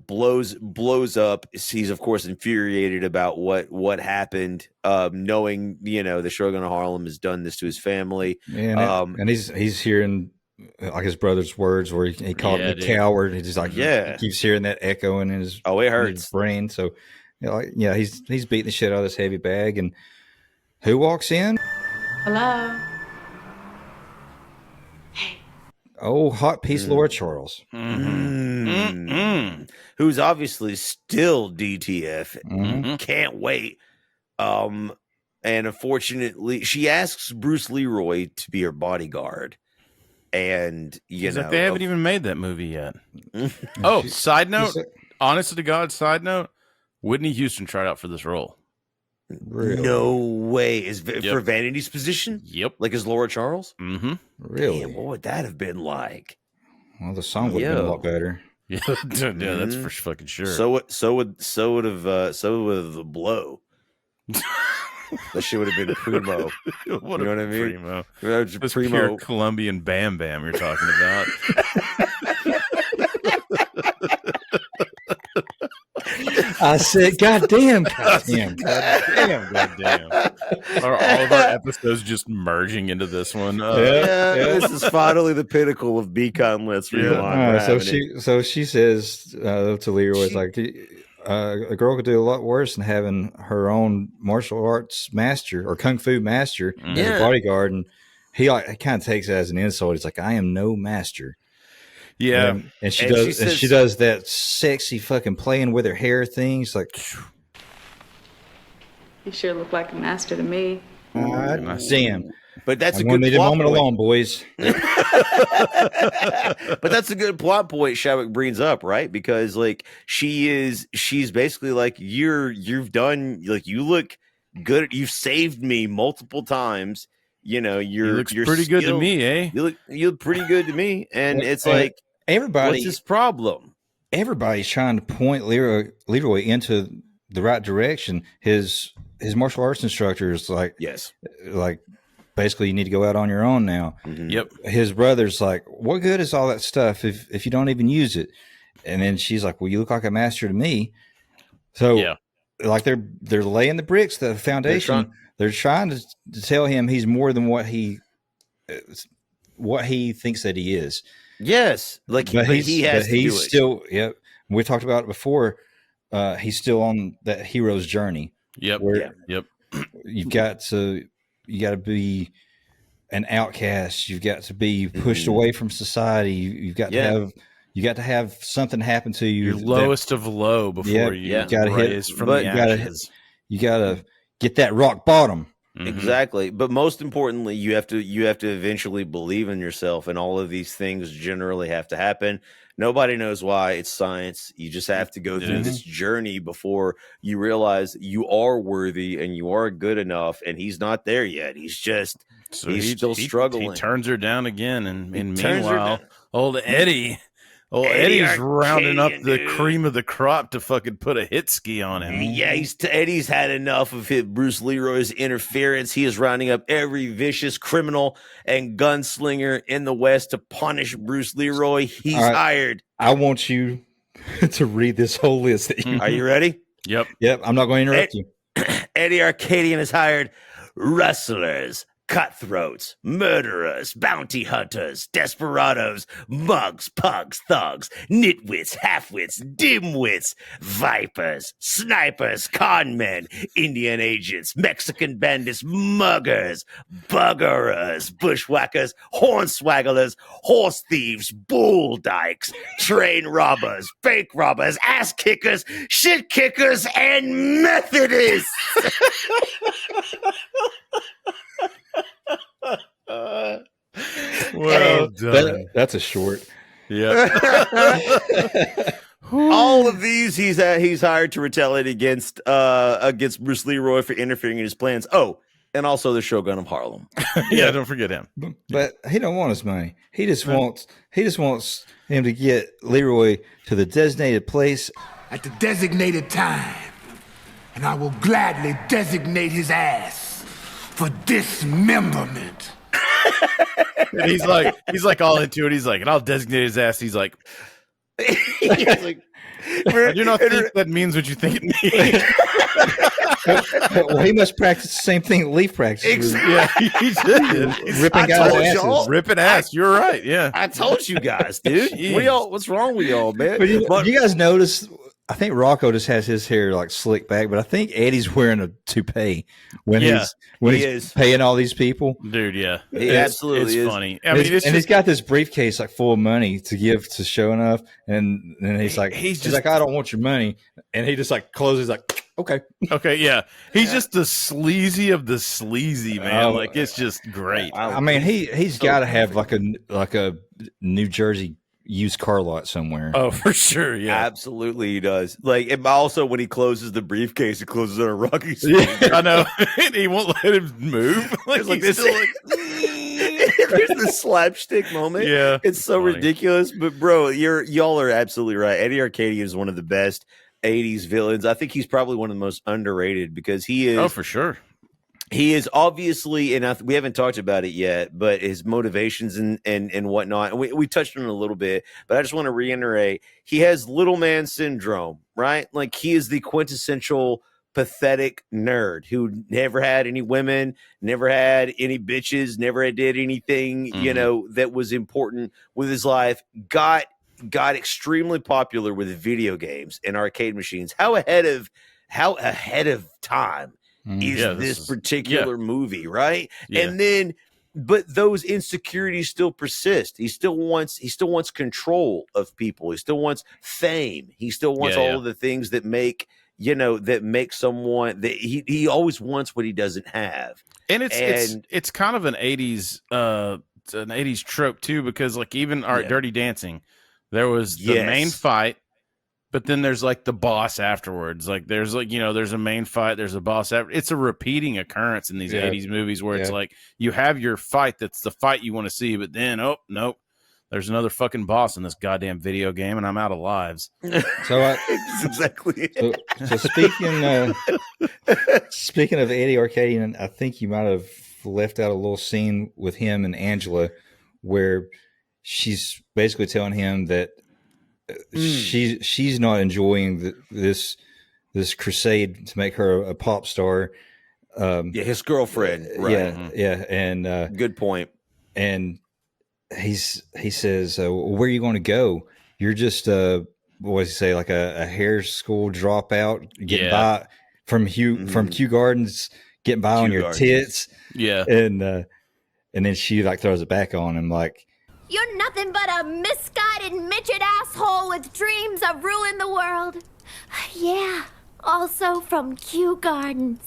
blows up. He's of course infuriated about what happened, knowing the Shogun of Harlem has done this to his family. And he's hearing like his brother's words where he called him a coward. He just like he keeps hearing that echoing in his it hurts in his brain. So he's beating the shit out of this heavy bag. And who walks in? Hello. Oh, hot piece, Laura Charles, who's obviously still DTF. Can't wait. And unfortunately, she asks Bruce Leroy to be her bodyguard. And they haven't even made that movie yet. Side note, honest to God, side note, Whitney Houston tried out for this role. Really? No way. For Vanity's position? Yep. Like as Laura Charles? Mm-hmm. Really? Damn, what would that have been like? Well, the song would have been a lot better. Yeah, that's for fucking sure. So would the blow. That shit would have been primo. You know what I mean? Primo. This pure Colombian Bam Bam you're talking about. I said, goddamn. Goddamn. Are all of our episodes just merging into this one? This is finally the pinnacle of Beacon Let's Rewind. So she says to Leroy, like, a girl could do a lot worse than having her own martial arts master or kung fu master as a bodyguard. And he kind of takes it as an insult. He's like, I am no master. Yeah. And she does that sexy fucking playing with her hair thing. She's like, you sure look like a master to me. Damn. But that's a good plot moment point. alone, boys. But that's a good plot point Shavik brings up, right? Because like she's basically like you've done, like, you look good. You've saved me multiple times. You look pretty good to me, eh? You look pretty good to me, and it's like everybody. What's his problem? Everybody's trying to point Leroy into the right direction. His his martial arts instructor is like, yes, like basically you need to go out on your own now. Mm-hmm. Yep. His brother's like, what good is all that stuff if you don't even use it? And then she's like, well, you look like a master to me. So like they're laying the bricks, the foundation. They're trying to tell him he's more than what he thinks that he is. Yes, like he has to do it. Still. Yep. We talked about it before. He's still on that hero's journey. Yep. Yep. You've got to be an outcast. You've got to be pushed away from society. You've got to have something happen to you. Your lowest of low before you got to rise from the ashes. You got to get that rock bottom. Mm-hmm. Exactly. But most importantly, you have to eventually believe in yourself, and all of these things generally have to happen. Nobody knows why. It's science. You just have to go through this journey before you realize you are worthy and you are good enough. And he's not there yet. He's just he's still struggling. He turns her down again, and meanwhile, old Eddie's rounding up the cream of the crop to fucking put a hit ski on him. Yeah, Eddie's had enough of Bruce Leroy's interference. He is rounding up every vicious criminal and gunslinger in the West to punish Bruce Leroy. He's hired. I want you to read this whole list. Are you ready? Yep. I'm not going to interrupt you. Eddie Arcadian has hired wrestlers, cutthroats, murderers, bounty hunters, desperados, mugs, pugs, thugs, nitwits, halfwits, dimwits, vipers, snipers, conmen, Indian agents, Mexican bandits, muggers, buggerers, bushwhackers, hornswagglers, horse thieves, bull dykes, train robbers, bank robbers, ass kickers, shit kickers, and Methodists. Well done. That's a short. Yeah. All of these he's hired to retaliate against Bruce Leroy for interfering in his plans. Oh, and also the Shogun of Harlem. Yeah, don't forget him. But he don't want his money. He just wants him to get Leroy to the designated place at the designated time, and I will gladly designate his ass for dismemberment. And he's like all into it. He's like, and I'll designate his ass. He's like, I do not think that means what you think it means. Well, he must practice the same thing that Leaf practices. Exactly. Yeah, he did. Ripping guys' asses. Ripping ass. You're right. Yeah. I told you guys, dude. What's wrong with y'all, man? But you guys notice, I think Rocco just has his hair like slicked back, but I think Eddie's wearing a toupee when he's paying all these people. Dude, yeah. He absolutely is. Funny. I mean, he's got this briefcase like full of money to give to Sho'nuff, and then he's like, I don't want your money, and he just like closes like, okay, yeah. He's just the sleazy of the sleazy, man. Like it's just great. I mean, he's got to have like a New Jersey used car lot somewhere. Oh, for sure. Yeah, absolutely, he does. Like, and also when he closes the briefcase, he closes on a rocky speed. Yeah, I know. And he won't let him move. Like this. There's the slapstick moment. Yeah, it's so funny. Ridiculous. But bro, y'all are absolutely right. Eddie Arcadian is one of the best 80s villains. I think he's probably one of the most underrated because he is. Oh, for sure. He is obviously, and we haven't talked about it yet, but his motivations and whatnot, and we touched on it a little bit, but I just want to reiterate, he has little man syndrome, right? Like he is the quintessential pathetic nerd who never had any women, never had any bitches, never did anything, that was important with his life, got extremely popular with video games and arcade machines. How ahead of time is this particular movie, right? Yeah. And then, but those insecurities still persist. He still wants control of people. He still wants fame. He still wants all of the things that make someone that he always wants what he doesn't have. And it's kind of an 80s trope too, because like even our Dirty Dancing, there was the main fight, but then there's like the boss afterwards. Like there's like, there's a main fight, there's a boss after. It's a repeating occurrence in these 80s movies where it's like you have your fight that's the fight you want to see, but then nope, there's another fucking boss in this goddamn video game, and I'm out of lives. So That's exactly it. So speaking of Eddie Arcadian, I think you might have left out a little scene with him and Angela where she's basically telling him that she's not enjoying this crusade to make her a pop star. His girlfriend. Right. Yeah, and good point. And he says, "Where are you going to go? You're just what does he say? Like a hair school dropout, getting by from Kew Gardens, getting by on your tits." Yeah, and then she like throws it back on him like, You're nothing but a misguided midget asshole with dreams of ruling the world. Yeah, also from Kew Gardens.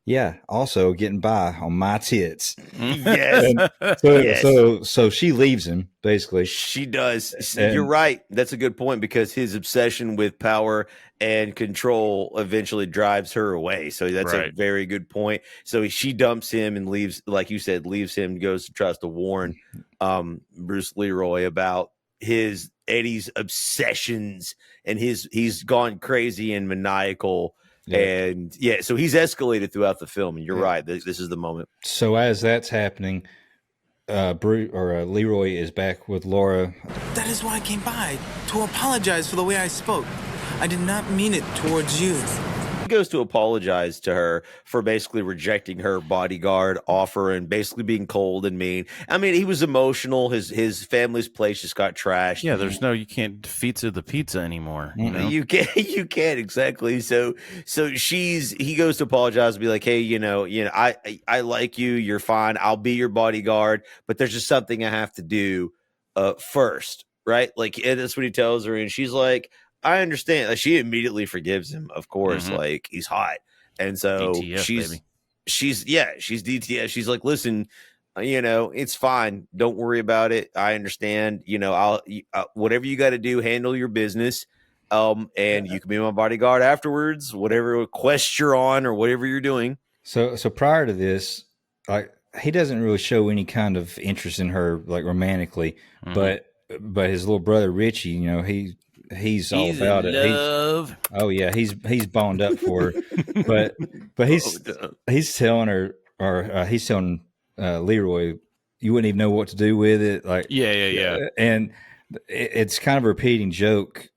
yeah, also getting by on my tits. Yes. So she leaves him basically. She does. You're right. That's a good point because his obsession with power and control eventually drives her away. So that's a very good point. So she dumps him and leaves, like you said, tries to warn Bruce Leroy about Eddie's obsessions and he's gone crazy and maniacal. Yeah. And so he's escalated throughout the film, and you're right. This is the moment. So as that's happening, Leroy is back with Laura. That is why I came by, to apologize for the way I spoke. I did not mean it towards you. He goes to apologize to her for basically rejecting her bodyguard offer and basically being cold and mean. I mean, he was emotional. His family's place just got trashed. Yeah, you can't defeat the pizza anymore. You know? You can't exactly. So he goes to apologize and be like, hey, I like you. You're fine. I'll be your bodyguard, but there's just something I have to do first, right? Like that's what he tells her, and she's like, I understand. Like, she immediately forgives him, of course. Like, he's hot, and so DTF, she's DTF. She's like, listen, it's fine. Don't worry about it. I understand. I'll whatever you got to do, handle your business. And you can be my bodyguard afterwards. Whatever quest you're on or whatever you're doing. So prior to this, like he doesn't really show any kind of interest in her, like romantically, but his little brother Richie, he's all about it. He's boned up for her, but he's telling her, or he's telling Leroy, you wouldn't even know what to do with it. Like, yeah. And it's kind of a repeating joke.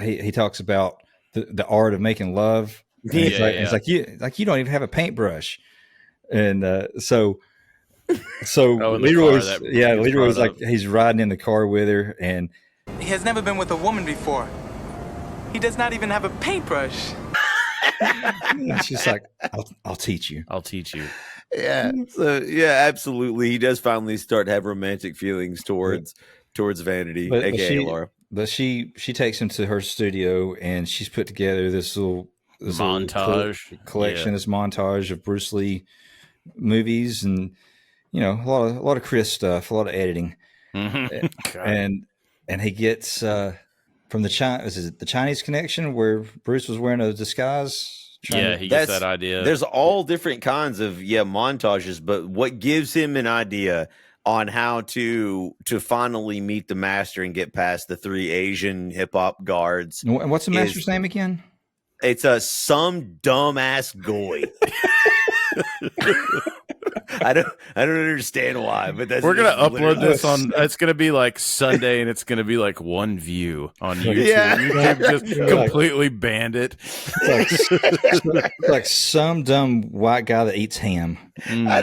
He talks about the art of making love. It's like you don't even have a paintbrush, and so Leroy's like he's riding in the car with her, and he has never been with a woman before. He does not even have a paintbrush. She's like, I'll teach you. I'll teach you. Yeah. So absolutely. He does finally start to have romantic feelings towards Vanity, aka Laura. But she takes him to her studio, and she's put together this montage collection, this montage of Bruce Lee movies, and a lot of Chris stuff, a lot of editing, and he gets from the Chinese Connection where Bruce was wearing a disguise. He gets that idea. There's all different kinds of montages, but what gives him an idea on how to finally meet the master and get past the 3 Asian hip hop guards. And what's the master's name again? It's some dumbass goy. I don't understand why, but we're gonna upload this on. It's gonna be like Sunday, and it's gonna be like 1 view on YouTube. YouTube just completely banned it. It's like some dumb white guy that eats ham. I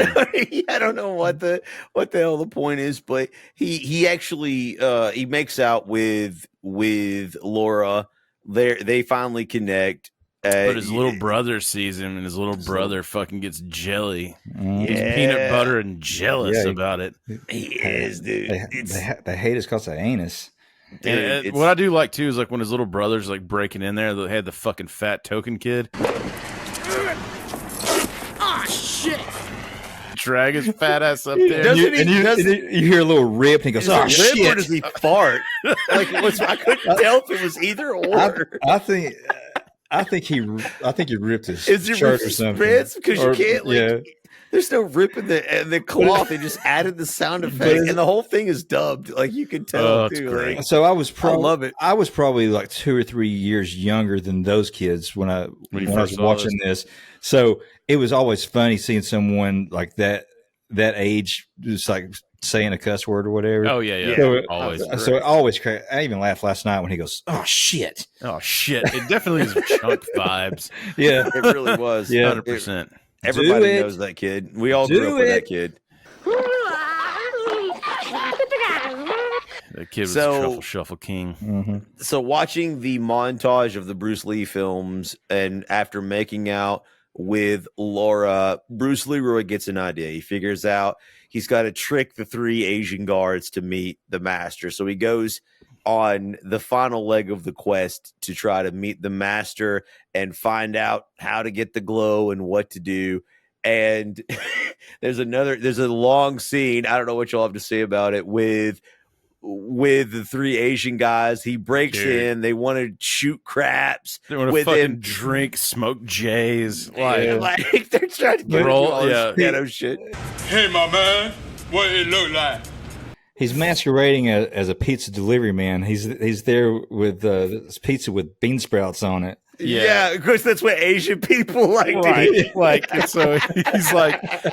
don't know what the hell the point is, but he actually he makes out with Laura. They finally connect. But his little brother sees him, and his little brother fucking gets jelly. He's peanut butter and jealous about it. He is, dude. They hate us because of anus. Dude, what I do like too is like when his little brother's like breaking in there, they had the fucking fat token kid. Ah, shit! Drag his fat ass up there, and you hear a little rip, and he goes, "Oh shit!" Or does he fart? I couldn't tell if it was either or. I think. I think he ripped his Is it shirt ripped or his something. pants? Because you can't, like, yeah. there's no ripping the cloth. They just added the sound effect, and the whole thing is dubbed. Like, you can tell. Oh, it's too, great. like, So I was I love it. I was probably like 2 or 3 years younger than those kids when I was watching this. So it was always funny seeing someone like that age just like saying a cuss word or whatever. Oh yeah. Always. So it always cracked. I even laughed last night when he goes, "Oh shit." It definitely is Chunk vibes. Yeah, it really was. Yeah, 100%. Everybody knows that kid. We all grew up with that kid. The kid was the Truffle Shuffle King. Mm-hmm. So watching the montage of the Bruce Lee films, and after making out with Laura, Bruce Leroy gets an idea. He figures out he's got to trick the 3 Asian guards to meet the master. So he goes on the final leg of the quest to try to meet the master and find out how to get the glow and what to do. And there's a long scene. I don't know what y'all have to say about it with the 3 Asian guys. He breaks in. They want to shoot craps. They want to fucking drink, smoke J's. Like they're trying to get all this ghetto shit. Hey, my man, what it look like? He's masquerading as a pizza delivery man. He's there with this pizza with bean sprouts on it. Yeah, of course that's what Asian people like. Right. Like, so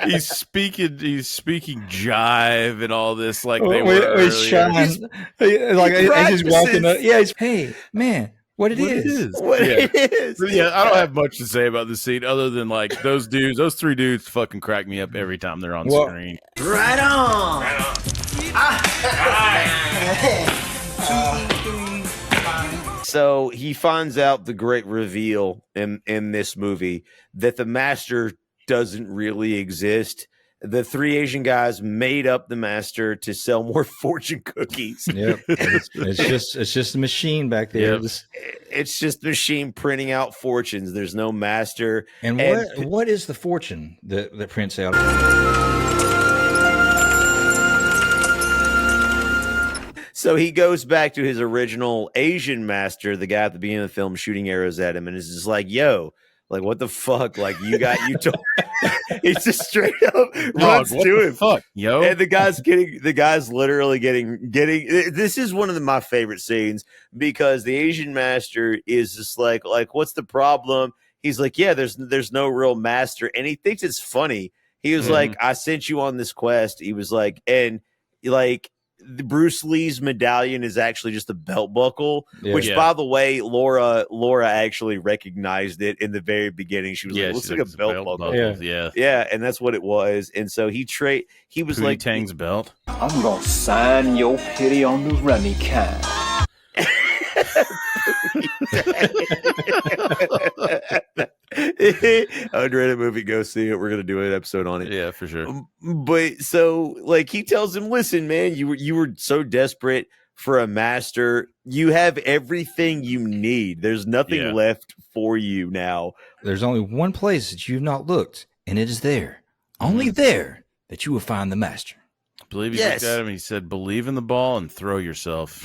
he's speaking jive and all this like they were. He's shying. He's walking up. Yeah, hey man, what it is. Yeah, I don't have much to say about this scene other than like those 3 dudes fucking crack me up every time they're on screen. Right on. Right on. So he finds out the great reveal in this movie that the master doesn't really exist. The 3 Asian guys made up the master to sell more fortune cookies. Yep. It's just a machine back there. Yep. It's just a machine printing out fortunes. There's no master. And what is the fortune that prints out? So he goes back to his original Asian master, the guy at the beginning of the film shooting arrows at him, and is just like, yo, like, what the fuck? Like, you told he's just straight up runs to him. Fuck, yo. And the guy's literally getting this is one of my favorite scenes, because the Asian master is just like, what's the problem? He's like, yeah, there's no real master, and he thinks it's funny. He was like, I sent you on this quest. He was like, and like, the Bruce Lee's medallion is actually just a belt buckle, which, by the way, Laura actually recognized it in the very beginning. She was like, it looks like a belt buckle. Yeah, and that's what it was. And so he was like, Tang's belt. I'm gonna sign your pity on the rummy kind. Underrated movie, go see it. We're gonna do an episode on it. Yeah, for sure. But so, like, he tells him, listen, man, you were so desperate for a master. You have everything you need. There's nothing left for you now. There's only one place that you've not looked, and it is there, only there, that you will find the master. I believe he looked at him and he said, believe in the ball and throw yourself.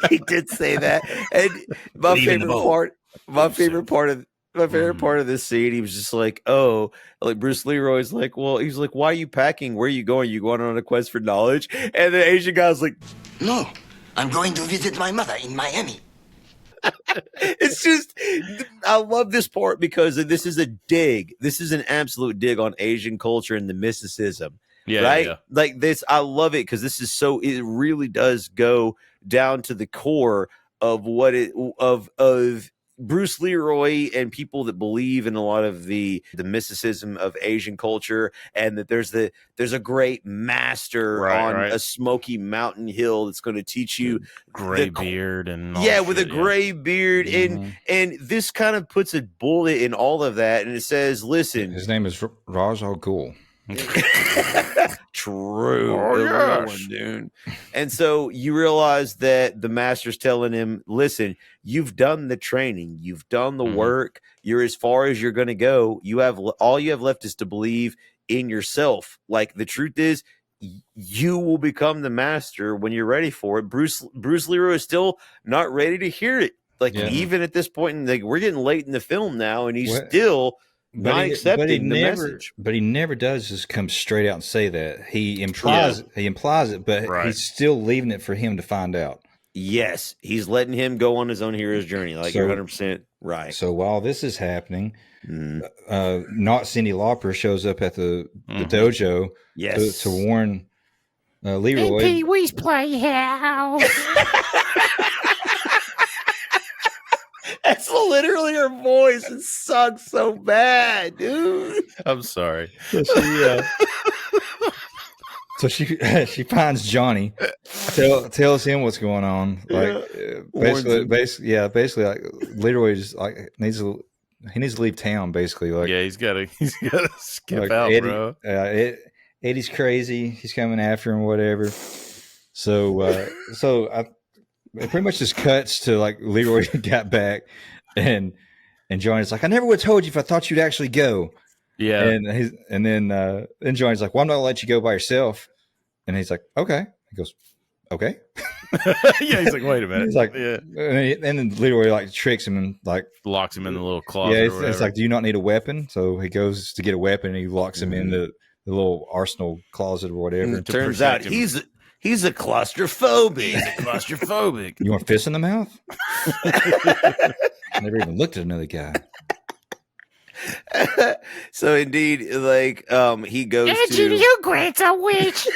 He did say that. And my favorite part of this scene, he was just like, oh, like Bruce Leroy's like, well, he's like, why are you packing? Where are you going? You going on a quest for knowledge? And the Asian guy's like, no, I'm going to visit my mother in Miami. It's just, I love this part because this is a dig. This is an absolute dig on Asian culture and the mysticism. Yeah, right? Yeah. Like this, I love it because this is it really does go down to the core of what of Bruce Leroy and people that believe in a lot of the mysticism of Asian culture, and that there's a great master on a smoky mountain hill that's going to teach you gray beard and with a gray beard, and this kind of puts a bullet in all of that, and it says, listen, his name is Raj Al Ghul. True. One, dude. And so you realize that the master's telling him, listen, you've done the training, you've done the work, you're as far as you're going to go. All you have left is to believe in yourself. Like, the truth is, you will become the master when you're ready for it. Bruce Leroy is still not ready to hear it. Like even at this point, like we're getting late in the film now, and he's still not accepting the message. But he never does just come straight out and say that. He implies it, but he's still leaving it for him to find out. Yes, he's letting him go on his own hero's journey. Like you're 100% right. So while this is happening, not Cyndi Lauper shows up at the dojo to warn Leroy. Pee Wee's Playhouse. That's literally her voice. It sucks so bad, dude. I'm sorry. So she finds Johnny, tells him what's going on. Like basically, like Leroy just like needs to leave town. Basically, like he's gotta skip like out, Eddie, bro. Eddie's crazy. He's coming after him, whatever. So it pretty much just cuts to like Leroy got back, and Johnny's like, I never would have told you if I thought you'd actually go. Yeah, and then Johnny's like, well, I'm not gonna let you go by yourself, and he's like, okay. He goes, okay. Yeah, he's like, wait a minute. He's like, yeah, and then Leroy like tricks him and like locks him in the little closet. Yeah, it's like, do you not need a weapon? So he goes to get a weapon, and he locks him in the little arsenal closet or whatever. And it turns out he's a claustrophobic. You want fists in the mouth? I never even looked at another guy. So indeed, like he goes Angie, to you grant's a witch.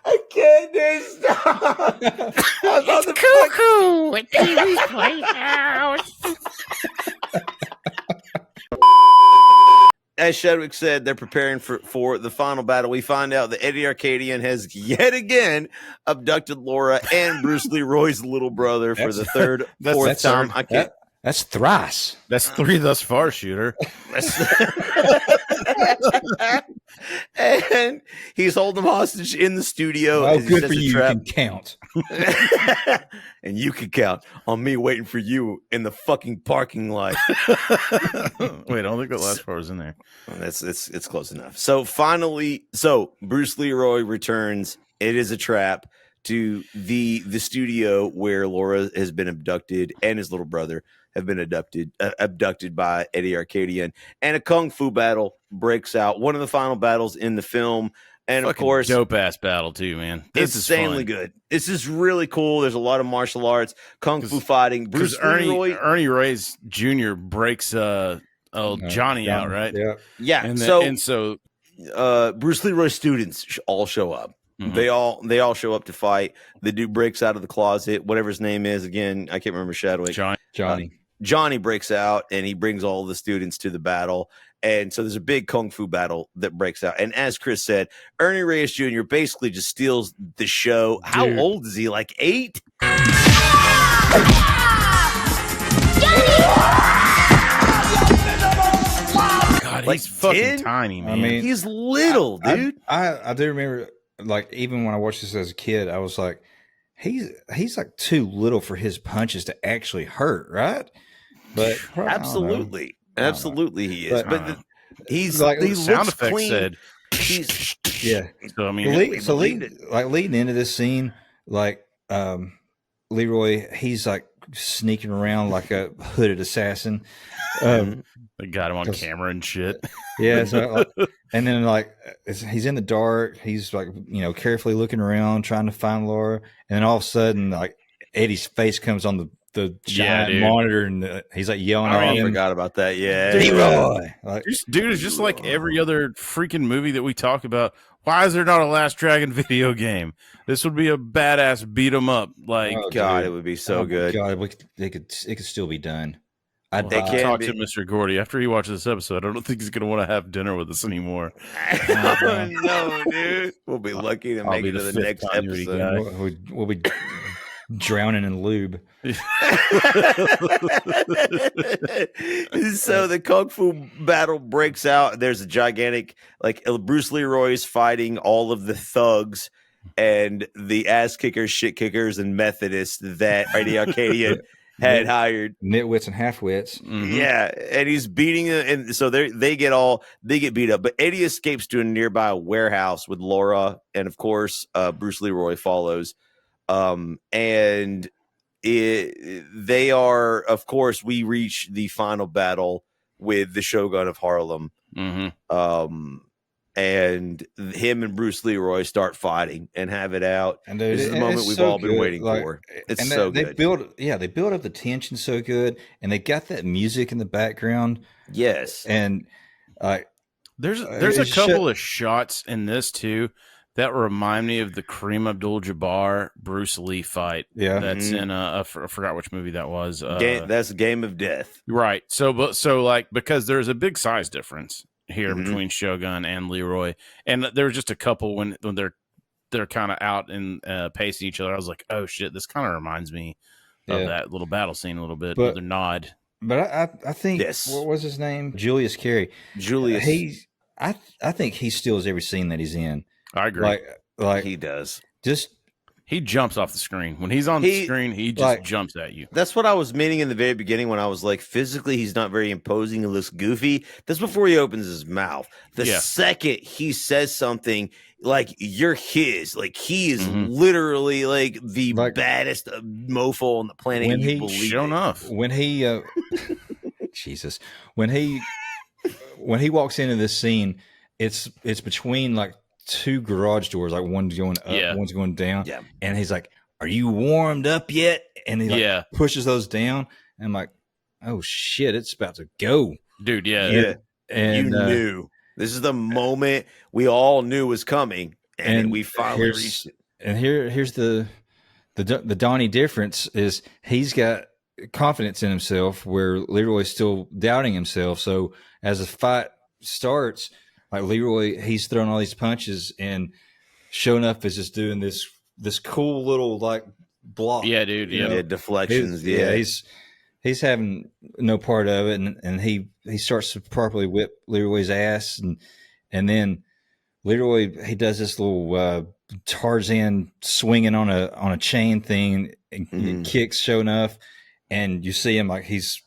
I can't stop. It's cuckoo at Pee Wee's Playhouse. As Shedwick said, they're preparing for the final battle. We find out that Eddie Arcadian has yet again abducted Laura and Bruce Leroy's little brother for the fourth time. I can't. That's thrice. That's 3 thus far, shooter. And he's holding them hostage in the studio. Oh, good for you. You can count. And you can count on me waiting for you in the fucking parking lot. Wait, I don't think the last part was in there. It's close enough. So finally, Bruce Leroy returns. It is a trap to the studio where Laura has been abducted and his little brother have been abducted by Eddie Arcadian, and a kung fu battle breaks out. One of the final battles in the film, and Fucking of course, dope ass battle too, man. It's insanely good. This is really cool. There's a lot of martial arts, kung fu fighting. Bruce Ernie Reyes Jr. breaks Johnny out, right? Yeah. And so Bruce Leroy's students all show up. Mm-hmm. They all show up to fight. The dude breaks out of the closet, whatever his name is. Again, I can't remember. Shadwick. Johnny breaks out, and he brings all the students to the battle. And so there's a big kung fu battle that breaks out. And as Chris said, Ernie Reyes Jr. basically just steals the show. Dude. How old is he? Like 8? God, he's fucking tiny, man. I mean, he's little, dude. I do remember, like, even when I watched this as a kid, I was like, he's like too little for his punches to actually hurt, right? But absolutely he is. But he's like he sound looks effects clean. said. Yeah. So I mean, leading into this scene, like Leroy, he's like sneaking around like a hooded assassin. They got him on camera and shit. Yeah. So, and then like he's in the dark. He's like, carefully looking around, trying to find Laura. And then all of a sudden, like Eddie's face comes on the giant monitor, and he's like yelling at him. I forgot about that. Yeah, Leroy. Dude, it's just like every other freaking movie that we talk about. Why is there not a Last Dragon video game? This would be a badass beat 'em up. Like, God, it would be so good. God, it could still be done. I talked to Mr. Gordy after he watches this episode. I don't think he's going to want to have dinner with us anymore. No, dude. We'll be lucky to make it to the next episode. We'll be drowning in lube. So the kung fu battle breaks out. There's a gigantic, like, Bruce Leroy's fighting all of the thugs and the ass kickers, shit kickers, and Methodists that Eddie Arcadian had hired. Nitwits and halfwits. Mm-hmm. Yeah, and he's beating them, and so they get beat up. But Eddie escapes to a nearby warehouse with Laura, and of course, Bruce Leroy follows. And they are, of course, we reach the final battle with the Shogun of Harlem. Mm-hmm. And him and Bruce Leroy start fighting and have it out. And dude, this is the moment we've all been waiting for. It's and so they good. They build up the tension so good, and they got that music in the background. Yes, and there's a couple of shots in this too that remind me of the Kareem Abdul-Jabbar Bruce Lee fight. Yeah, that's in I forgot which movie that was. That's Game of Death, right? So like because there's a big size difference here between Shogun and Leroy, and there's just a couple when they're kind of out and pacing each other. I was like, oh shit, this kind of reminds me of that little battle scene a little bit. But the nod. But I think what was his name? Julius Carey. Julius. I think he steals every scene that he's in. I agree. Like he does. He jumps off the screen. When he's on the screen, he just jumps at you. That's what I was meaning in the very beginning when I was like, physically, he's not very imposing. He looks goofy. That's before he opens his mouth. The second he says something, like, you're his. Like, he is literally, like, the baddest mofo on the planet. When you believe Sho'nuff. When he... Jesus. When he walks into this scene, it's between, like, two garage doors, like one's going up, one's going down. Yeah. And he's like, "Are you warmed up yet?" And he pushes those down. And I'm like, "Oh shit, it's about to go." Dude, yeah. you And knew. This is the moment we all knew was coming, and we finally reached it. And here's the Donnie difference is he's got confidence in himself where Leroy's still doubting himself. So as the fight starts, like Leroy, he's throwing all these punches, and Sho'nuff is just doing this cool little like block. Yeah, dude. Yeah, deflections. He's having no part of it, and he starts to properly whip Leroy's ass, and then Leroy he does this little Tarzan swinging on a chain thing and kicks Sho'nuff, and you see him like he's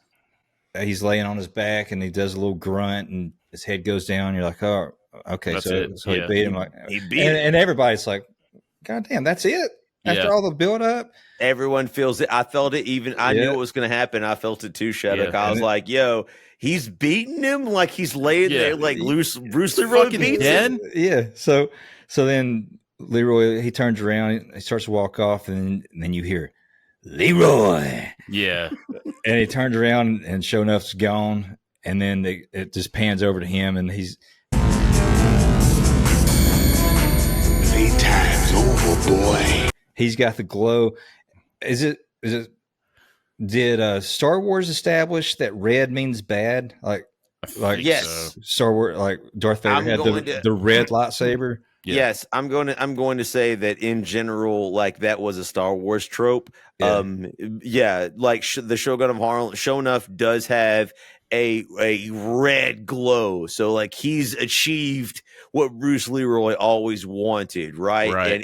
laying on his back, and he does a little grunt, and his head goes down. You're like, oh, okay, so he beat him. Like, he beat him. And everybody's like, God damn, that's it. After all the build up, everyone feels it. I felt it. Even I knew it was going to happen. I felt it too, Shadok. I was like, yo, he's beating him like he's laying there like loose. Bruce Leroy beats him. Yeah. So then Leroy he turns around, he starts to walk off, and then you hear Leroy. Yeah. And he turns around, and Sho'nuff's gone. And then it just pans over to him, and he's playtime's over, boy. He's got the glow. Did Star Wars establish that red means bad? Like yes, Star Wars, like Darth Vader had the red lightsaber. Yeah. Yes, I'm going to say that in general, like that was a Star Wars trope. Yeah. Like the Shogun of Harlem, Sho'nuff does have a red glow, so like he's achieved what Bruce Leroy always wanted, right? And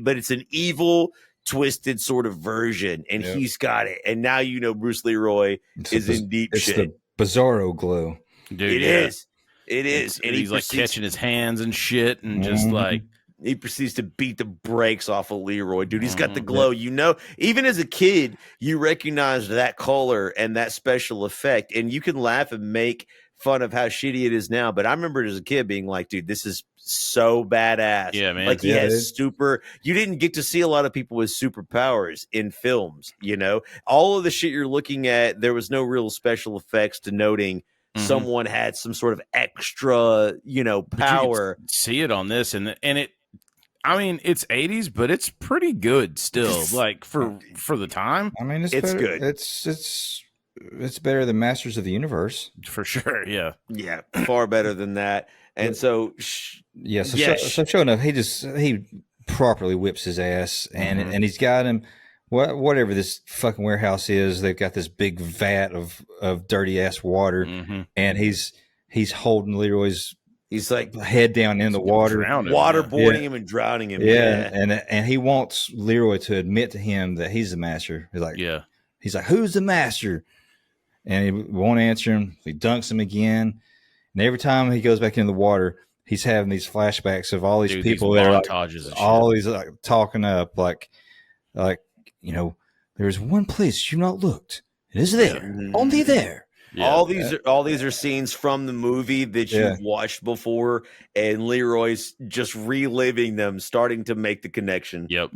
but it's an evil, twisted sort of version, and he's got it. And now you know Bruce Leroy is in deep shit. It's the Bizarro glow, dude. It is. It is, and he's like catching his hands and shit, and just like he proceeds to beat the brakes off of Leroy, dude. He's got the glow. You know, even as a kid, you recognize that color and that special effect, and you can laugh and make fun of how shitty it is now. But I remember as a kid being like, dude, this is so badass. Yeah, man. Like he has you didn't get to see a lot of people with superpowers in films, you know? All of the shit you're looking at, there was no real special effects denoting someone had some sort of extra, power. See it on this, and it. I mean, it's 80s, but it's pretty good still. Like for the time. I mean, it's good. It's better than Masters of the Universe for sure. Yeah, far better than that. And so, Sho'nuff, he properly whips his ass, and he's got him. Whatever this fucking warehouse is, they've got this big vat of dirty ass water, and he's holding Leroy's. He's like head down in the water, waterboarding him and drowning him. Yeah, and he wants Leroy to admit to him that he's the master. He's like, he's like, "Who's the master?" And he won't answer him. He dunks him again. And every time he goes back into the water, he's having these flashbacks of all these people that are like, all these like talking up, like, there's one place you've not looked. It is there, only there. Yeah. All these are scenes from the movie that you've watched before, and Leroy's just reliving them, starting to make the connection. Yep.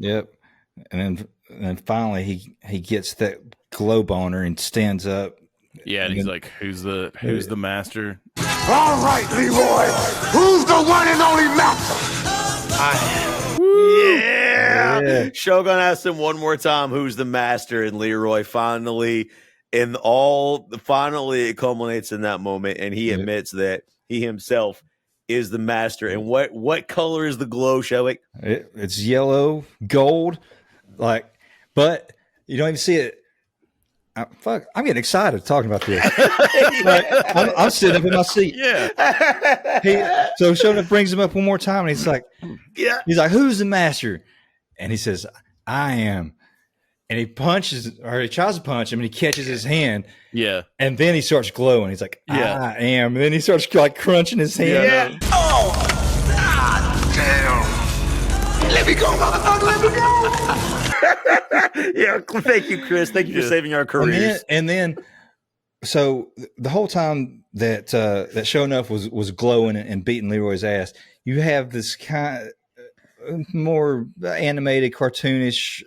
And then finally he gets that glow boner and stands up. Yeah, and he's like, "Who's the master?" All right, Leroy. Who's the one and only master? Yeah. Shogun asked him one more time, "Who's the master?" And Leroy finally it culminates in that moment, and he admits that he himself is the master. And what color is the glow, Shelly? It's yellow, gold, but you don't even see it. I'm getting excited talking about this. I'm sitting up in my seat. Yeah. So Sho'nuff brings him up one more time, and he's like, "Who's the master?" And he says, "I am." And he tries to punch him, and he catches his hand. Yeah. And then he starts glowing. He's like, "I am." And then he starts like crunching his hand. Yeah. Oh, damn. Let me go, motherfucker. Let me go. Yeah. Thank you, Chris. Thank you for saving our careers. And then, so the whole time that Sho'nuff was glowing and beating Leroy's ass, you have this kind of more animated, cartoonish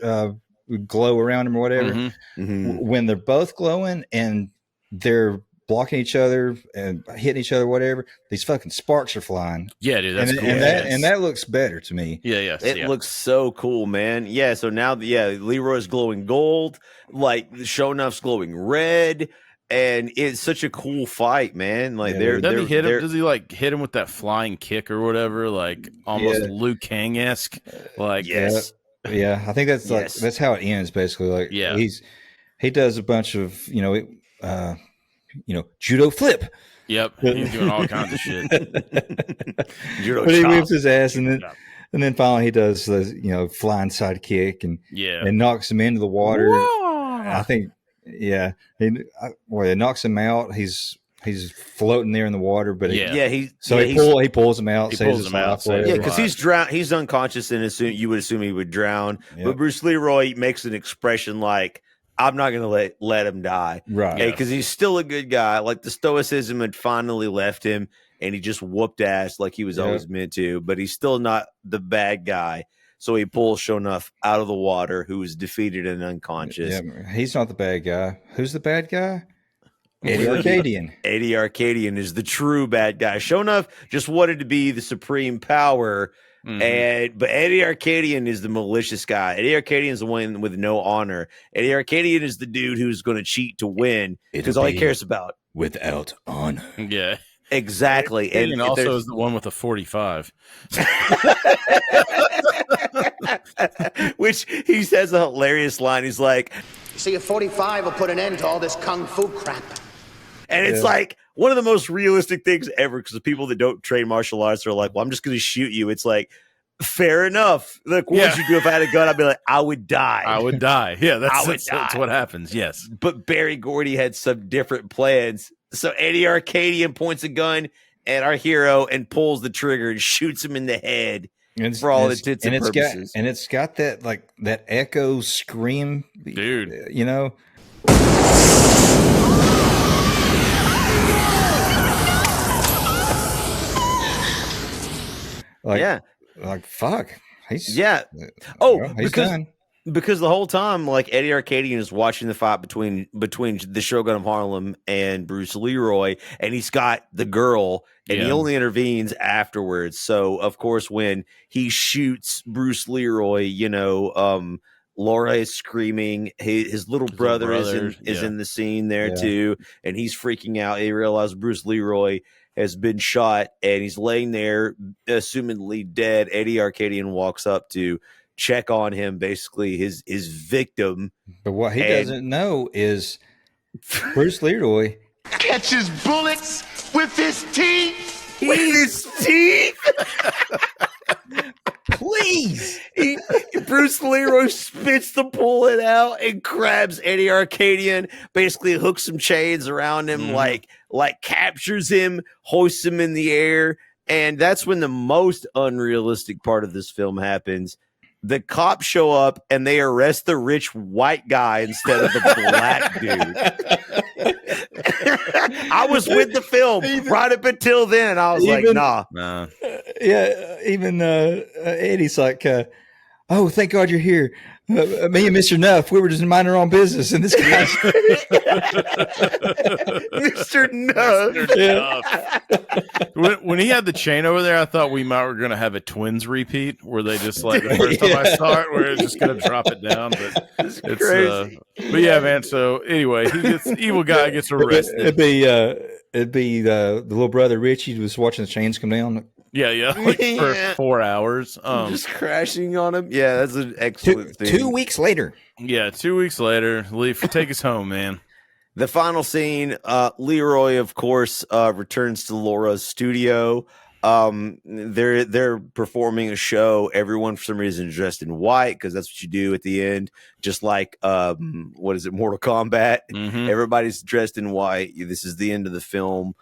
glow around him or whatever. When they're both glowing and they're blocking each other and hitting each other, whatever, these fucking sparks are flying. Yeah, dude, that's cool. And that looks better to me. It looks so cool, man. Yeah, so now Leroy's glowing gold, like Sho'nuff's glowing red, and it's such a cool fight, man. Like does he like hit him with that flying kick or whatever, like almost Liu Kang-esque? Like Yeah, I think that's that's how it ends basically. Like he does a bunch of judo flip. Yep, he's doing all kinds of shit. Judo but he chop. whips his ass, and then finally he does the flying side kick and knocks him into the water. Whoa! I think it knocks him out. He's floating there in the water, but he pulls him out, saves his life. Yeah, because he's drowned. He's unconscious, and you would assume he would drown. Yep. But Bruce Leroy makes an expression like, "I'm not going to let him die," right? Because he's still a good guy. Like the stoicism had finally left him, and he just whooped ass like he was always meant to. But he's still not the bad guy. So he pulls Sho'nuff out of the water, who is defeated and unconscious. Yeah, he's not the bad guy. Who's the bad guy? Eddie Arcadian. Eddie Arcadian is the true bad guy. Sho'nuff just wanted to be the supreme power, but Eddie Arcadian is the malicious guy. Eddie Arcadian is the one with no honor. Eddie Arcadian is the dude who's going to cheat to win because all he cares about without honor. Yeah, exactly. And also is the one with a 45. Which he says a hilarious line. He's like, "You see, a 45 will put an end to all this kung fu crap." And it's like one of the most realistic things ever, because the people that don't train martial arts are like, "Well, I'm just going to shoot you." It's like, fair enough. Like, what would you do if I had a gun? I'd be like, I would die. I would die. Yeah, that's what happens. Yes. But Berry Gordy had some different plans. So Eddie Arcadian points a gun at our hero and pulls the trigger and shoots him in the head. For all intents and purposes. It's got that that echo scream, dude. Like fuck. He's he's because done. Because the whole time, like, Eddie Arcadian is watching the fight between the Shogun of Harlem and Bruce Leroy, and he's got the girl, and he only intervenes afterwards. So, of course, when he shoots Bruce Leroy, Laura is screaming. His little brother is in the scene there too, and he's freaking out. He realizes Bruce Leroy has been shot, and he's laying there, assumedly dead. Eddie Arcadian walks up to check on him, basically his victim. But what he doesn't know is Bruce Leroy catches bullets with his teeth. With his teeth. Please. Bruce Leroy spits the bullet out and grabs Eddie Arcadian, basically hooks some chains around him, like captures him, hoists him in the air. And that's when the most unrealistic part of this film happens. The cops show up and they arrest the rich white guy instead of the black dude. I was with the film right up until then. I was like, nah. Yeah, even Eddie's like, oh, thank God you're here. Me and Mr. Nuff, we were just minding our own business, and this guy's Mr. Nuff. When he had the chain over there, I thought we were going to have a Twins repeat where they just like the first time I saw it, where it's just going to drop it down. But it's crazy. But yeah, man. So anyway, evil guy gets arrested. It'd be the little brother Richie was watching the chains come down. Yeah, like for 4 hours. Just crashing on him. Yeah, that's an excellent thing. 2 weeks later. Yeah, 2 weeks later. Leaf, take us home, man. The final scene, Leroy, of course, returns to Laura's studio. They're performing a show. Everyone, for some reason, is dressed in white because that's what you do at the end. Just like, what is it, Mortal Kombat? Everybody's dressed in white. This is the end of the film.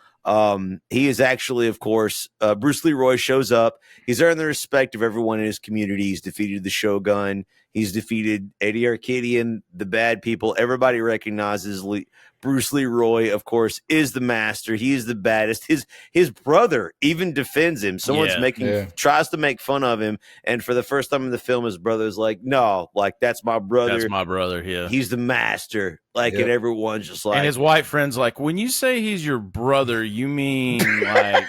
He is actually, of course, Bruce Leroy shows up. He's earned the respect of everyone in his community. He's defeated the Shogun. He's defeated Eddie Arcadian, the bad people. Everybody recognizes Bruce Leroy, of course, is the master. He is the baddest. His brother even defends him. Someone's tries to make fun of him. And for the first time in the film, his brother's like, no, like, that's my brother. That's my brother, yeah. He's the master. Like, and everyone's just like. And his white friend's like, when you say he's your brother, you mean like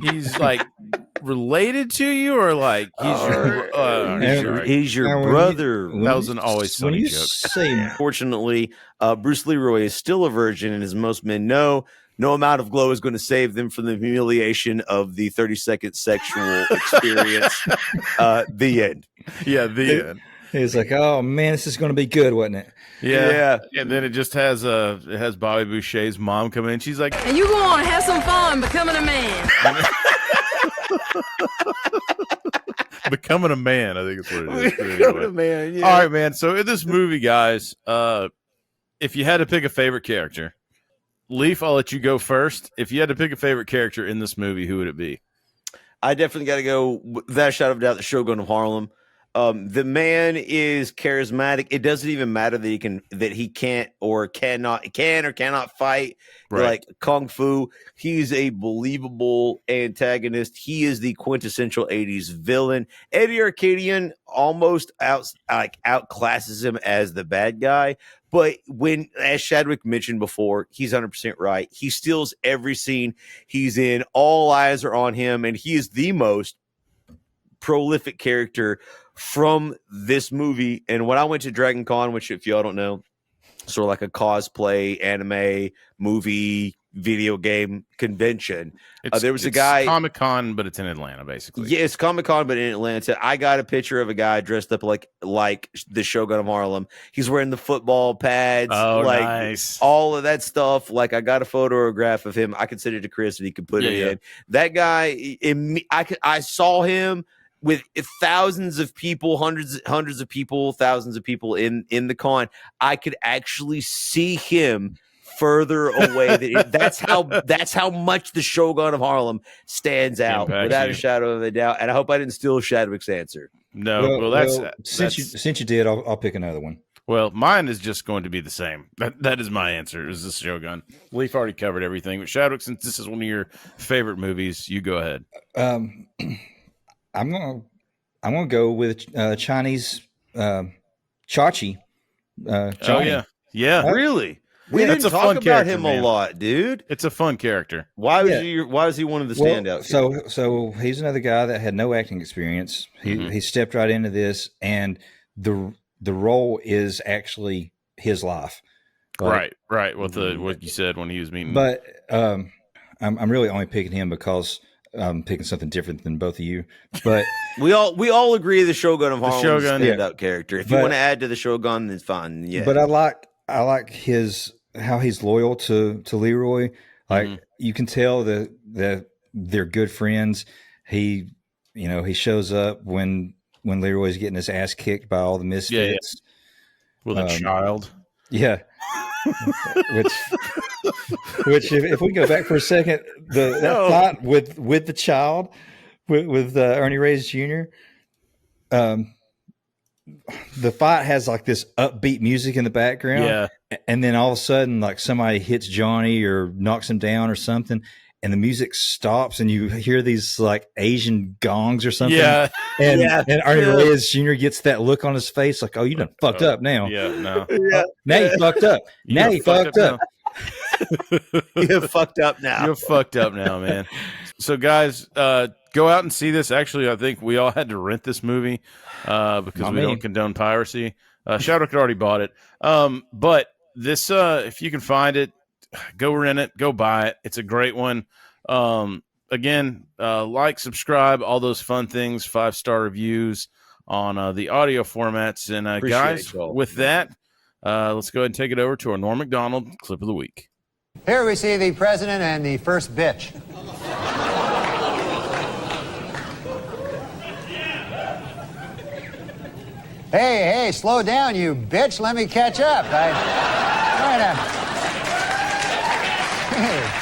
he's like related to you, or like he's your brother? That was an always funny joke. Unfortunately, Bruce Leroy is still a virgin, and as most men know, no amount of glow is going to save them from the humiliation of the 30-second sexual experience. The end. Yeah, the end. He's like, oh man, this is going to be good, wasn't it? Yeah. And then it just has Bobby Boucher's mom come in. She's like, and you go on and have some fun becoming a man. Becoming a man, I think it's what it is. Becoming a man, yeah. All right, man. So in this movie, guys, if you had to pick a favorite character, Leaf, I'll let you go first. If you had to pick a favorite character in this movie, who would it be? I definitely got to go, without a shadow of a doubt, the Shogun of Harlem. The man is charismatic. It doesn't even matter that he can or cannot fight. Right. Like Kung Fu. He's a believable antagonist. He is the quintessential 80s villain. Eddie Arcadian almost outclasses him as the bad guy. But when, as Chadwick mentioned before, he's 100% right. He steals every scene he's in. All eyes are on him, and he is the most prolific character from this movie. And when I went to Dragon Con, which if y'all don't know, sort of like a cosplay, anime, movie, video game convention, there was a guy. Comic-Con, but it's in Atlanta, basically. Yeah, it's Comic-Con, but in Atlanta. I got a picture of a guy dressed up like the Shogun of Harlem. He's wearing the football pads, nice. All of that stuff. Like, I got a photograph of him. I could send it to Chris and he could put it in. That guy, I saw him with thousands of people, hundreds of people, thousands of people in the con. I could actually see him further away. That's how much the Shogun of Harlem stands out, without a shadow of a doubt. And I hope I didn't steal Chadwick's answer. No, since you did, I'll pick another one. Well, mine is just going to be the same. That is my answer. Is the Shogun. Leaf already covered everything, but Chadwick, since this is one of your favorite movies, you go ahead. I'm gonna go with Chinese Chachi. Oh yeah, really? We didn't talk about him a lot, dude. It's a fun character. Why was he one of the standout? So he's another guy that had no acting experience. He stepped right into this, and the role is actually his life. Right. What you said when he was meeting. But I'm really only picking him because I'm picking something different than both of you. But we all agree the Shogun of Harlem is a standout character. If you want to add to the Shogun, then fine. Yeah. But I like how he's loyal to Leroy. Like you can tell that they're good friends. He You know, he shows up when Leroy's getting his ass kicked by all the misfits. With a child. Yeah. which if we go back for a second, that fight with the child, with Ernie Reyes Jr., the fight has like this upbeat music in the background. Yeah. And then all of a sudden, like somebody hits Johnny or knocks him down or something, and the music stops, and you hear these like Asian gongs or something. Yeah. And Ernie Reyes Jr. gets that look on his face, like, "Oh, you done fucked up now." Yeah, no. Now you fucked up. Now you fucked up. You're fucked up now. You're fucked up now, man. So, guys, go out and see this. Actually, I think we all had to rent this movie because we don't condone piracy. Shadow could already bought it. But this, if you can find it, go rent it, go buy it. It's a great one. Again, like, subscribe, all those fun things, 5-star reviews on the audio formats. And guys, with that, let's go ahead and take it over to our Norm Macdonald clip of the week. Here we see the president and the first bitch. Hey, slow down, you bitch. Let me catch up. Hey.